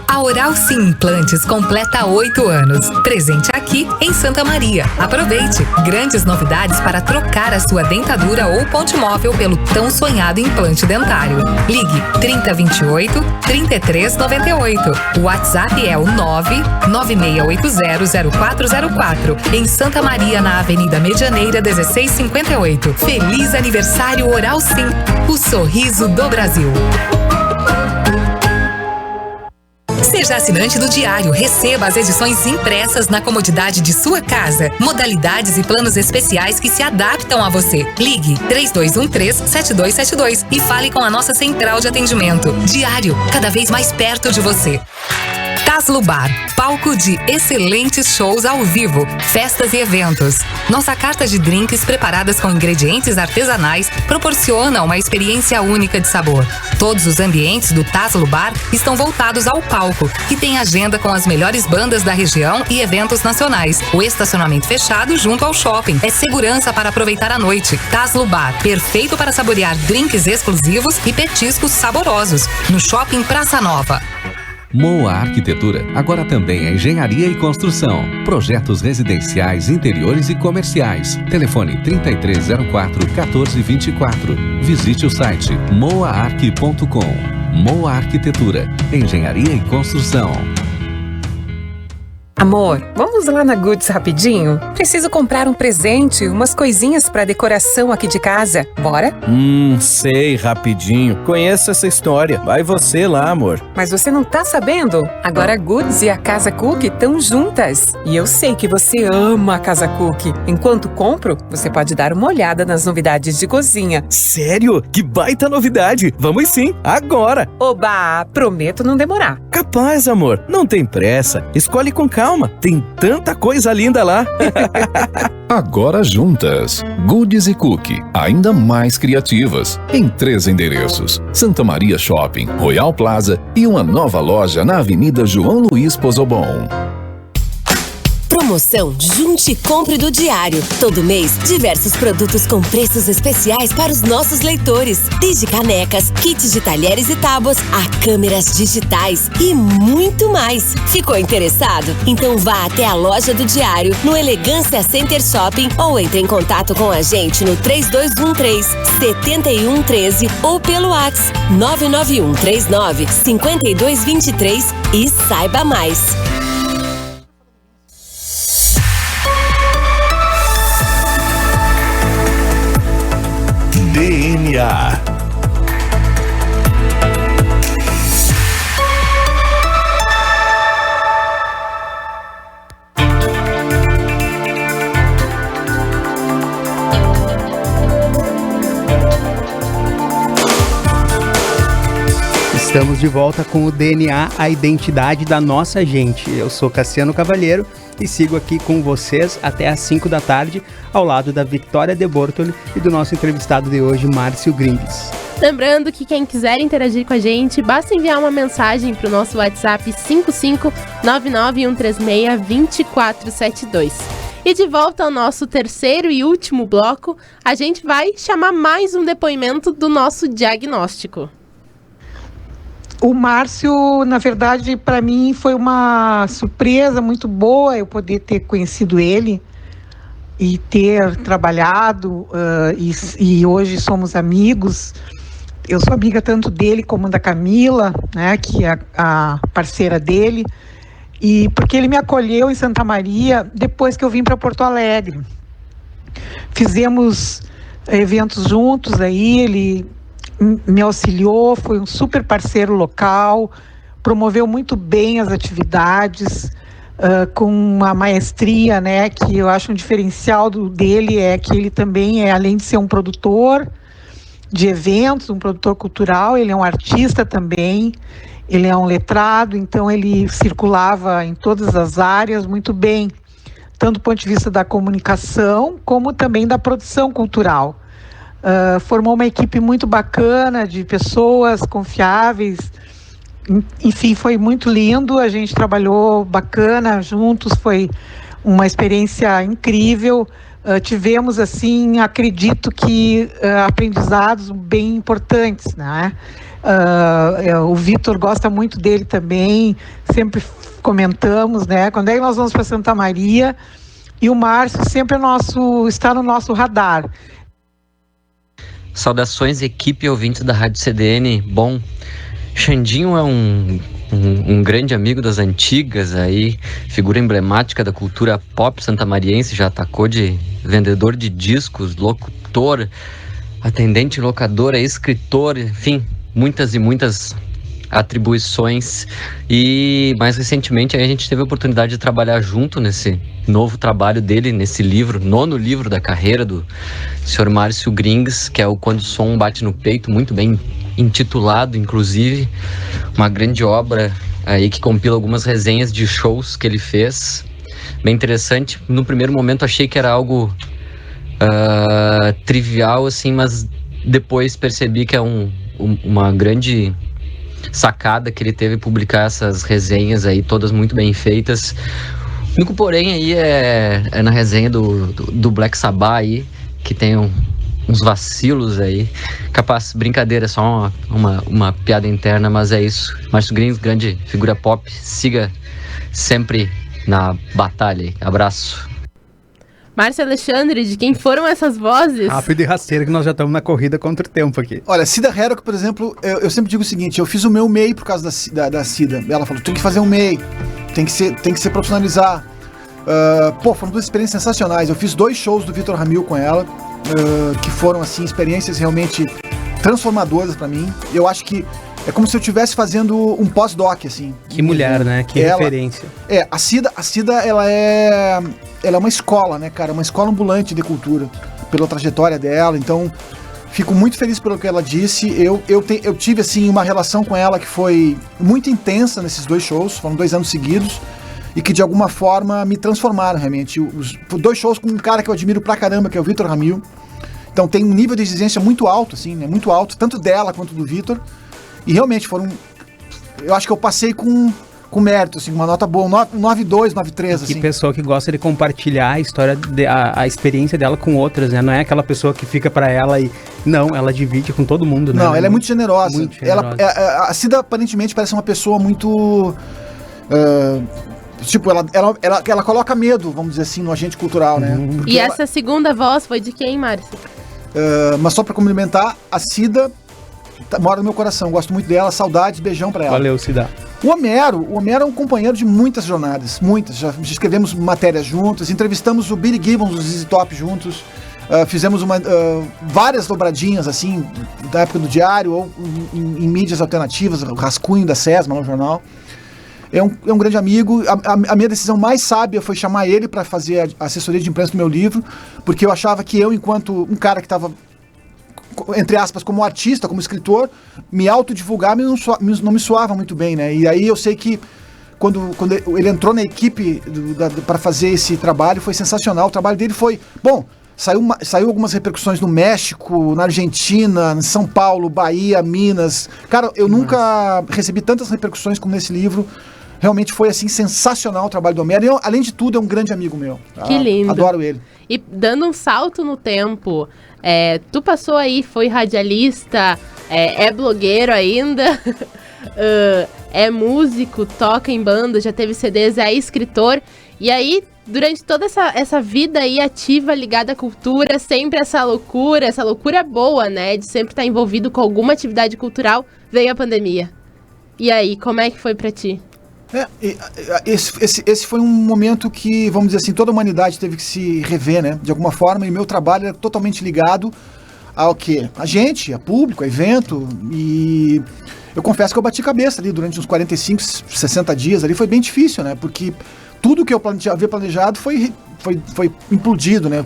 A Oral Sim Implantes completa 8 anos. Presente aqui em Santa Maria. Aproveite! Grandes novidades para trocar a sua dentadura ou ponte móvel pelo tão sonhado implante dentário. Ligue 3028-3398. O WhatsApp é o 996800404. Em Santa Maria, na Avenida Medianeira 1658. Feliz aniversário Oral Sim, o sorriso do Brasil. Seja assinante do Diário, receba as edições impressas na comodidade de sua casa. Modalidades e planos especiais que se adaptam a você. Ligue 3213-7272 e fale com a nossa central de atendimento. Diário, cada vez mais perto de você. Taslo Bar, palco de excelentes shows ao vivo, festas e eventos. Nossa carta de drinks preparadas com ingredientes artesanais proporciona uma experiência única de sabor. Todos os ambientes do Taslo Bar estão voltados ao palco, que tem agenda com as melhores bandas da região e eventos nacionais. O estacionamento fechado junto ao shopping é segurança para aproveitar a noite. Taslo Bar, perfeito para saborear drinks exclusivos e petiscos saborosos. No Shopping Praça Nova. Moa Arquitetura, agora também é engenharia e construção. Projetos residenciais, interiores e comerciais. Telefone 3304-1424. Visite o site moaarq.com. Moa Arquitetura, engenharia e construção. Amor, vamos lá na Goods rapidinho? Preciso comprar um presente, umas coisinhas pra decoração aqui de casa. Bora? Sei, rapidinho. Conheço essa história. Vai você lá, amor. Mas você não tá sabendo? Agora a Goods e a Casa Cook estão juntas. E eu sei que você ama a Casa Cook. Enquanto compro, você pode dar uma olhada nas novidades de cozinha. Sério? Que baita novidade! Vamos sim, agora! Oba, prometo não demorar. Capaz, amor. Não tem pressa. Escolhe com calma. Tem tanta coisa linda lá. Agora juntas. Goods e Cookie, ainda mais criativas. Em 3 endereços. Santa Maria Shopping, Royal Plaza e uma nova loja na Avenida João Luiz Pozobon. Promoção Junte e Compre do Diário. Todo mês, diversos produtos com preços especiais para os nossos leitores. Desde canecas, kits de talheres e tábuas, a câmeras digitais e muito mais. Ficou interessado? Então vá até a loja do Diário, no Elegância Center Shopping, ou entre em contato com a gente no 3213-7113 ou pelo WhatsApp 99139-5223 e saiba mais. DNA. Estamos Estamos de volta com o DNA, a identidade da nossa gente. Eu sou Cassiano Cavalheiro e sigo aqui com vocês até às 5 da tarde, ao lado da Victoria De Bortoli e do nosso entrevistado de hoje, Márcio Gringues. Lembrando que quem quiser interagir com a gente, basta enviar uma mensagem para o nosso WhatsApp 55991362472. E de volta ao nosso terceiro e último bloco, a gente vai chamar mais um depoimento do nosso diagnóstico. O Márcio, na verdade, para mim foi uma surpresa muito boa eu poder ter conhecido ele e ter trabalhado, e hoje somos amigos. Eu sou amiga tanto dele como da Camila, né, que é a parceira dele, e porque ele me acolheu em Santa Maria depois que eu vim para Porto Alegre. Fizemos eventos juntos aí, ele me auxiliou, foi um super parceiro local, promoveu muito bem as atividades, com uma maestria, né, que eu acho um diferencial dele é que ele também é, além de ser um produtor de eventos, um produtor cultural, ele é um artista também, ele é um letrado, então ele circulava em todas as áreas muito bem, tanto do ponto de vista da comunicação, como também da produção cultural. Formou uma equipe muito bacana, de pessoas confiáveis, enfim, foi muito lindo, a gente trabalhou bacana juntos, foi uma experiência incrível. Tivemos, assim, acredito que aprendizados bem importantes, né? O Vitor gosta muito dele também, sempre comentamos, né? Quando é que nós vamos para Santa Maria? E o Márcio sempre está no nosso radar. Saudações, equipe ouvintes da Rádio CDN. Bom, Xandinho é um grande amigo das antigas, aí, figura emblemática da cultura pop santamariense, já atacou de vendedor de discos, locutor, atendente locadora, escritor, enfim, muitas e muitas atribuições. E mais recentemente a gente teve a oportunidade de trabalhar junto nesse novo trabalho dele, nesse livro, 9º livro da carreira do Sr. Márcio Gringues, que é o Quando o Som Bate no Peito, muito bem intitulado, inclusive, uma grande obra aí que compila algumas resenhas de shows que ele fez, bem interessante. No primeiro momento achei que era algo trivial, assim, mas depois percebi que é uma grande sacada que ele teve publicar essas resenhas aí, todas muito bem feitas. O único porém aí é na resenha do Black Sabbath aí, que tem uns vacilos aí. Capaz, brincadeira, é só uma piada interna, mas é isso. Márcio Gringues, grande figura pop, siga sempre na batalha aí. Abraço. Márcio Alexandre, de quem foram essas vozes? Rápido e rasteiro, que nós já estamos na corrida contra o tempo aqui. Olha, Cida Herrock, por exemplo, eu sempre digo o seguinte, eu fiz o meu MEI por causa da Cida. Ela falou, tem que fazer um MEI, tem que se profissionalizar. Foram duas experiências sensacionais. Eu fiz 2 shows do Vitor Ramil com ela, que foram, assim, experiências realmente transformadoras pra mim. Eu acho que é como se eu estivesse fazendo um pós-doc, assim. Que mulher, né? Que referência. A Cida, ela é uma escola, né, cara? Uma escola ambulante de cultura, pela trajetória dela. Então, fico muito feliz pelo que ela disse. Eu tive, assim, uma relação com ela que foi muito intensa nesses 2 shows. Foram 2 anos seguidos. E que, de alguma forma, me transformaram, realmente. 2 shows com um cara que eu admiro pra caramba, que é o Vitor Ramil. Então, tem um nível de exigência muito alto, assim, né? Muito alto, tanto dela quanto do Vitor. E, realmente, eu acho que eu passei com mérito, assim, uma nota boa, um 9,2, 9,3, assim. Que pessoa que gosta de compartilhar a história, a experiência dela com outras, né? Não é aquela pessoa que fica pra ela e... Não, ela divide com todo mundo, né? Não, ela é muito generosa. Muito generosa. A Cida, aparentemente, parece uma pessoa muito... ela coloca medo, vamos dizer assim, no agente cultural, né? Porque E essa segunda voz foi de quem, Márcio? Mas só pra complementar, a Cida mora no meu coração, gosto muito dela, saudades, beijão pra ela. Valeu, Cida. O Homero é um companheiro de muitas jornadas, muitas. Já escrevemos matérias juntas, entrevistamos o Billy Gibbons, do ZZ Top juntos, fizemos várias dobradinhas, assim, da época do Diário, ou em mídias alternativas, o Rascunho da SESMA, no jornal. É um grande amigo. A minha decisão mais sábia foi chamar ele para fazer a assessoria de imprensa do meu livro, porque eu achava que eu, enquanto um cara que estava entre aspas, como artista, como escritor, me autodivulgar não me soava muito bem, né? E aí eu sei que quando ele entrou na equipe para fazer esse trabalho, foi sensacional. O trabalho dele foi... Bom, saiu algumas repercussões no México, na Argentina, em São Paulo, Bahia, Minas. Cara, eu nunca recebi tantas repercussões como nesse livro. Realmente foi, assim, sensacional o trabalho do Homero. E, além de tudo, é um grande amigo meu. Que lindo. Adoro ele. E dando um salto no tempo, tu passou aí, foi radialista, é blogueiro ainda, é músico, toca em banda, já teve CDs, é escritor. E aí, durante toda essa vida aí ativa, ligada à cultura, sempre essa loucura boa, né, de sempre estar envolvido com alguma atividade cultural, veio a pandemia. E aí, como é que foi pra ti? Esse foi um momento que, vamos dizer assim, toda a humanidade teve que se rever, né? De alguma forma, e meu trabalho era totalmente ligado ao quê? A gente, a público, a evento, e eu confesso que eu bati cabeça ali durante uns 45, 60 dias ali, foi bem difícil, né? Porque tudo que eu havia planejado foi implodido, né?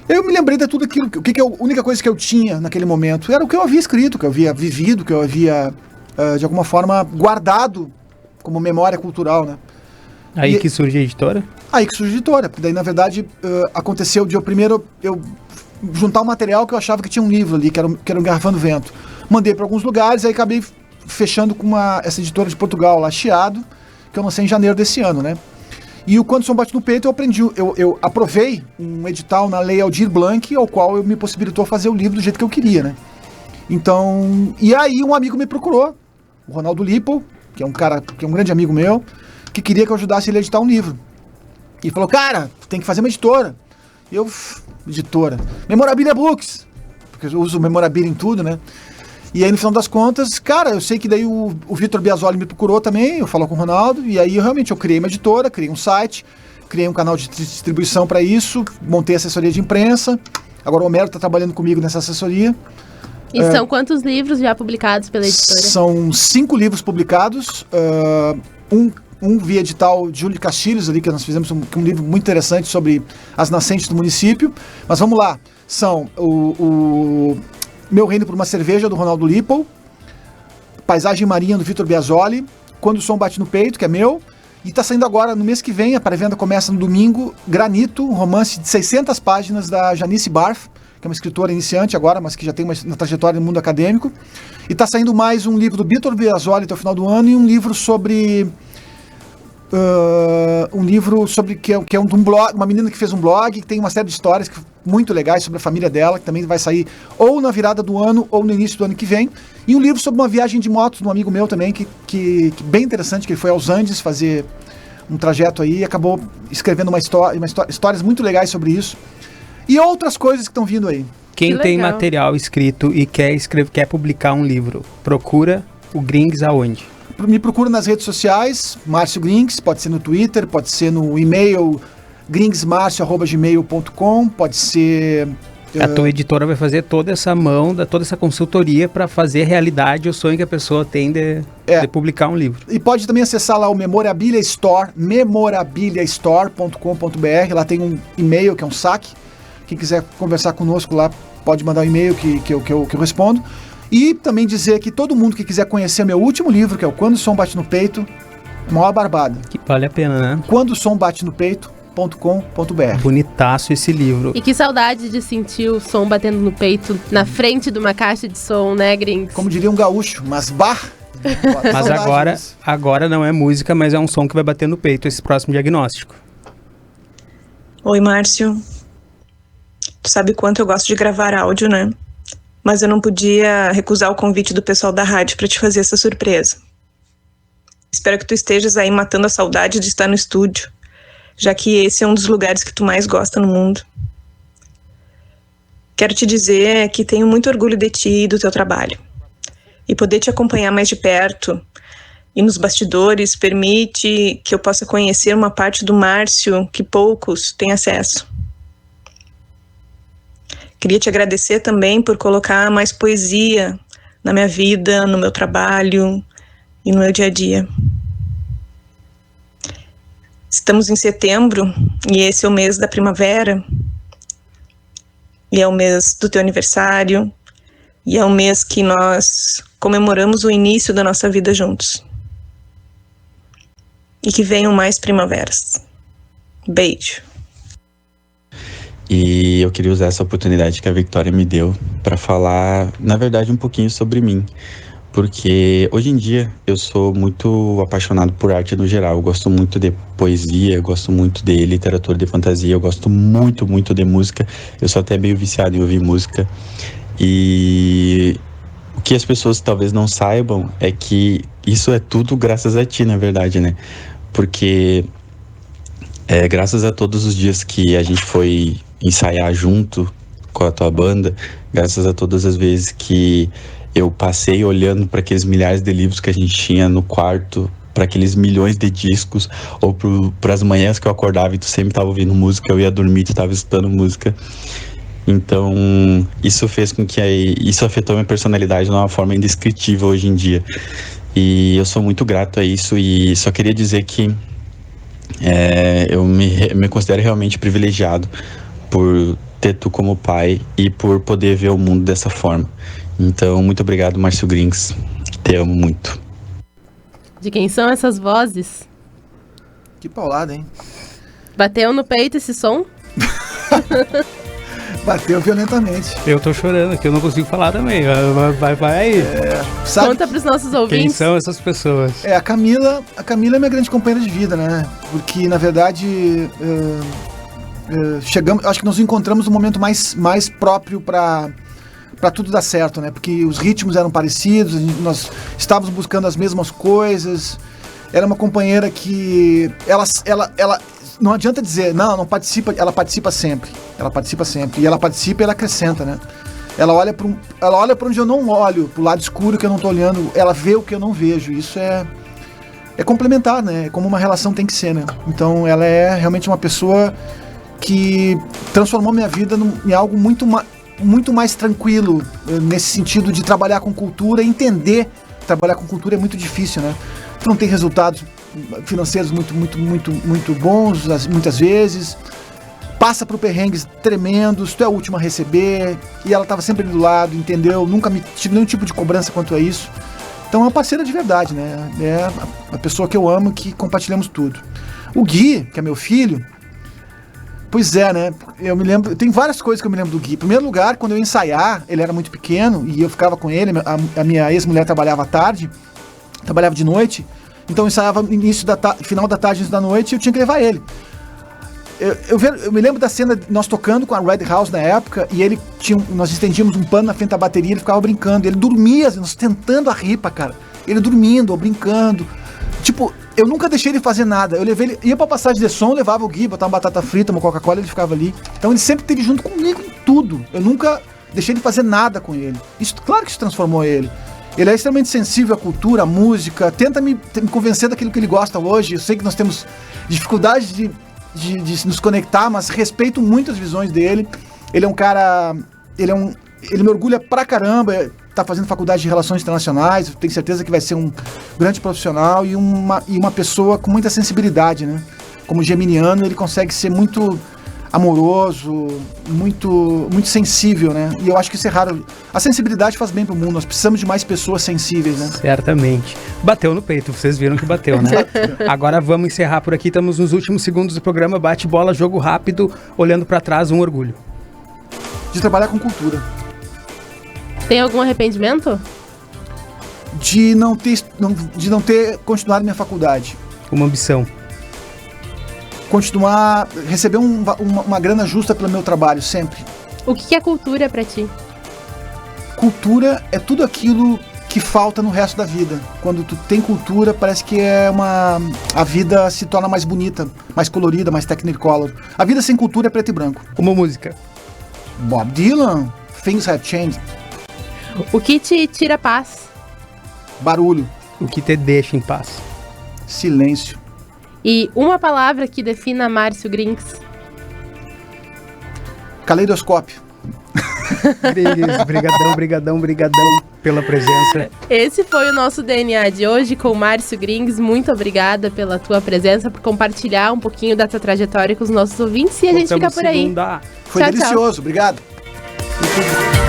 Eu me lembrei de tudo aquilo, a única coisa que eu tinha naquele momento era o que eu havia escrito, que eu havia vivido, que eu havia, de alguma forma, guardado como memória cultural, né? Aí que surge a editora? Aí que surge a editora, porque daí, na verdade, aconteceu de eu juntar um material que eu achava que tinha um livro ali, que era o Engarrafando Vento. Mandei para alguns lugares, aí acabei fechando com essa editora de Portugal, lá, Chiado, que eu lancei em janeiro desse ano, né? E o Quando o Som Bate no Peito, eu aprovei um edital na Lei Aldir Blanc, ao qual me possibilitou fazer o livro do jeito que eu queria, né? Então, e aí um amigo me procurou, o Ronaldo Lipple, que é um cara, que é um grande amigo meu, que queria que eu ajudasse ele a editar um livro. E falou, cara, tem que fazer uma editora. E eu, editora, Memorabilia Books, porque eu uso Memorabilia em tudo, né? E aí, no final das contas, cara, eu sei que daí o Vitor Biasoli me procurou também, eu falo com o Ronaldo, e aí eu criei uma editora, criei um site, criei um canal de distribuição para isso, montei assessoria de imprensa, agora o Homero está trabalhando comigo nessa assessoria. E são quantos livros já publicados pela editora? São 5 livros publicados, um via edital de Júlio Castilhos, ali, que nós fizemos um livro muito interessante sobre as nascentes do município. Mas vamos lá, são o Meu Reino por uma Cerveja, do Ronaldo Lipple, Paisagem Marinha, do Vitor Biasoli, Quando o Som Bate no Peito, que é meu, e está saindo agora, no mês que vem, a pré-venda começa no domingo, Granito, um romance de 600 páginas da Janice Barf, que é uma escritora iniciante agora, mas que já tem uma trajetória no mundo acadêmico. E está saindo mais um livro do Vitor Biasoli até o final do ano, e um livro sobre... que é um blog, uma menina que fez um blog, que tem uma série de histórias muito legais sobre a família dela, que também vai sair ou na virada do ano ou no início do ano que vem. E um livro sobre uma viagem de moto de um amigo meu também, que bem interessante, que ele foi aos Andes fazer um trajeto aí e acabou escrevendo histórias muito legais sobre isso. E outras coisas que estão vindo aí. Quem tem material escrito e quer publicar um livro, procura o Grings aonde? Me procura nas redes sociais, Márcio Grings, pode ser no Twitter, pode ser no e-mail gringsmarcio@gmail.com, pode ser... A tua editora vai fazer toda essa toda essa consultoria para fazer realidade o sonho que a pessoa tem de publicar um livro. E pode também acessar lá o Memorabilia Store, memorabiliastore.com.br, lá tem um e-mail que é um saque. Quem quiser conversar conosco lá, pode mandar um e-mail que eu respondo. E também dizer que todo mundo que quiser conhecer meu último livro, que é o Quando o Som Bate no Peito, maior barbada. Que vale a pena, né? Quando o Som Bate no Peito.com.br. Bonitaço esse livro. E que saudade de sentir o som batendo no peito na frente de uma caixa de som, né, Grings? Como diria um gaúcho, mas Mas agora não é música, mas é um som que vai bater no peito, esse próximo diagnóstico. Oi, Márcio. Tu sabe quanto eu gosto de gravar áudio, né? Mas eu não podia recusar o convite do pessoal da rádio para te fazer essa surpresa. Espero que tu estejas aí matando a saudade de estar no estúdio, já que esse é um dos lugares que tu mais gosta no mundo. Quero te dizer que tenho muito orgulho de ti e do teu trabalho. E poder te acompanhar mais de perto e nos bastidores permite que eu possa conhecer uma parte do Márcio que poucos têm acesso. Queria te agradecer também por colocar mais poesia na minha vida, no meu trabalho e no meu dia a dia. Estamos em setembro e esse é o mês da primavera. e é o mês do teu aniversário, e é o mês que nós comemoramos o início da nossa vida juntos. E que venham mais primaveras. Beijo. E eu queria usar essa oportunidade que a Victoria me deu para falar, na verdade, um pouquinho sobre mim. Porque hoje em dia eu sou muito apaixonado por arte no geral. Eu gosto muito de poesia, eu gosto muito de literatura de fantasia, eu gosto muito, muito de música. Eu sou até meio viciado em ouvir música. E o que as pessoas talvez não saibam é que isso é tudo graças a ti, na verdade, né? Porque graças a todos os dias que a gente foi ensaiar junto com a tua banda, graças a todas as vezes que eu passei olhando para aqueles milhares de livros que a gente tinha no quarto, para aqueles milhões de discos, ou para as manhãs que eu acordava e tu sempre estava ouvindo música, eu ia dormir e tu estava escutando música. Então, isso fez com que isso afetou minha personalidade de uma forma indescritível hoje em dia. E eu sou muito grato a isso e só queria dizer que eu me considero realmente privilegiado por ter tu como pai e por poder ver o mundo dessa forma. Então, muito obrigado, Márcio Grings. Te amo muito. De quem são essas vozes? Que paulada, hein? Bateu no peito esse som? Bateu violentamente. Eu tô chorando aqui, eu não consigo falar também. Vai aí. Conta pros nossos ouvintes. Quem são essas pessoas? A Camila é minha grande companheira de vida, né? Porque, na verdade, acho que nos encontramos no momento mais próprio para tudo dar certo, né? Porque os ritmos eram parecidos, nós estávamos buscando as mesmas coisas. Era uma companheira que ela não adianta dizer, não participa, ela participa sempre. Ela participa sempre. E ela participa e ela acrescenta, né? Ela olha para onde eu não olho, pro lado escuro que eu não tô olhando, ela vê o que eu não vejo. Isso é complementar, né? É como uma relação tem que ser, né? Então ela é realmente uma pessoa que transformou minha vida em algo muito mais tranquilo, nesse sentido de trabalhar com cultura e entender. Trabalhar com cultura é muito difícil, né? Tu não tem resultados financeiros muito bons, muitas vezes. Passa por perrengues tremendos, tu é o último a receber. E ela estava sempre ali do lado, entendeu? Nunca tive nenhum tipo de cobrança quanto a isso. Então é uma parceira de verdade, né? É a pessoa que eu amo, que compartilhamos tudo. O Gui, que é meu filho, pois é, né? Eu me lembro, tem várias coisas que eu me lembro do Gui. Em primeiro lugar, quando eu ia ensaiar, ele era muito pequeno e eu ficava com ele, a minha ex-mulher trabalhava à tarde, trabalhava de noite, então eu ensaiava final da tarde, início da noite, e eu tinha que levar ele. Eu me lembro da cena, nós tocando com a Red House na época, e nós estendíamos um pano na frente da bateria, ele ficava brincando, ele dormia, nós tentando a ripa, cara, ele dormindo ou brincando. Tipo, eu nunca deixei ele fazer nada. Eu levei ele, ia pra passagem de som, levava o Gui, botava uma batata frita, uma Coca-Cola, ele ficava ali. Então ele sempre esteve junto comigo em tudo. Eu nunca deixei ele fazer nada com ele. Isso, claro que isso transformou ele. Ele é extremamente sensível à cultura, à música, tenta me convencer daquilo que ele gosta hoje. Eu sei que nós temos dificuldade de nos conectar, mas respeito muito as visões dele. Ele é um cara... Ele me orgulha pra caramba. Tá fazendo faculdade de Relações Internacionais, eu tenho certeza que vai ser um grande profissional e uma pessoa com muita sensibilidade, né? Como geminiano, ele consegue ser muito amoroso, muito sensível, né? E eu acho que isso é raro. A sensibilidade faz bem pro mundo, nós precisamos de mais pessoas sensíveis, né? Certamente. Bateu no peito, vocês viram que bateu, né? Agora vamos encerrar por aqui, estamos nos últimos segundos do programa, bate bola, jogo rápido, olhando pra trás, um orgulho. De trabalhar com cultura. Tem algum arrependimento? De não ter continuado minha faculdade. Uma ambição. Continuar, receber uma grana justa pelo meu trabalho, sempre. O que é cultura pra ti? Cultura é tudo aquilo que falta no resto da vida. Quando tu tem cultura, parece que a vida se torna mais bonita, mais colorida, mais technicolor. A vida sem cultura é preto e branco. Como música? Bob Dylan, Things Have Changed. O que te tira paz? Barulho. O que te deixa em paz? Silêncio. E uma palavra que defina Márcio Grings? Caleidoscópio. Brigadão pela presença. Esse foi o nosso DNA de hoje com o Márcio Grings. Muito obrigada pela tua presença, por compartilhar um pouquinho da tua trajetória com os nossos ouvintes. E a gente fica por aí. Foi delicioso, obrigado. Muito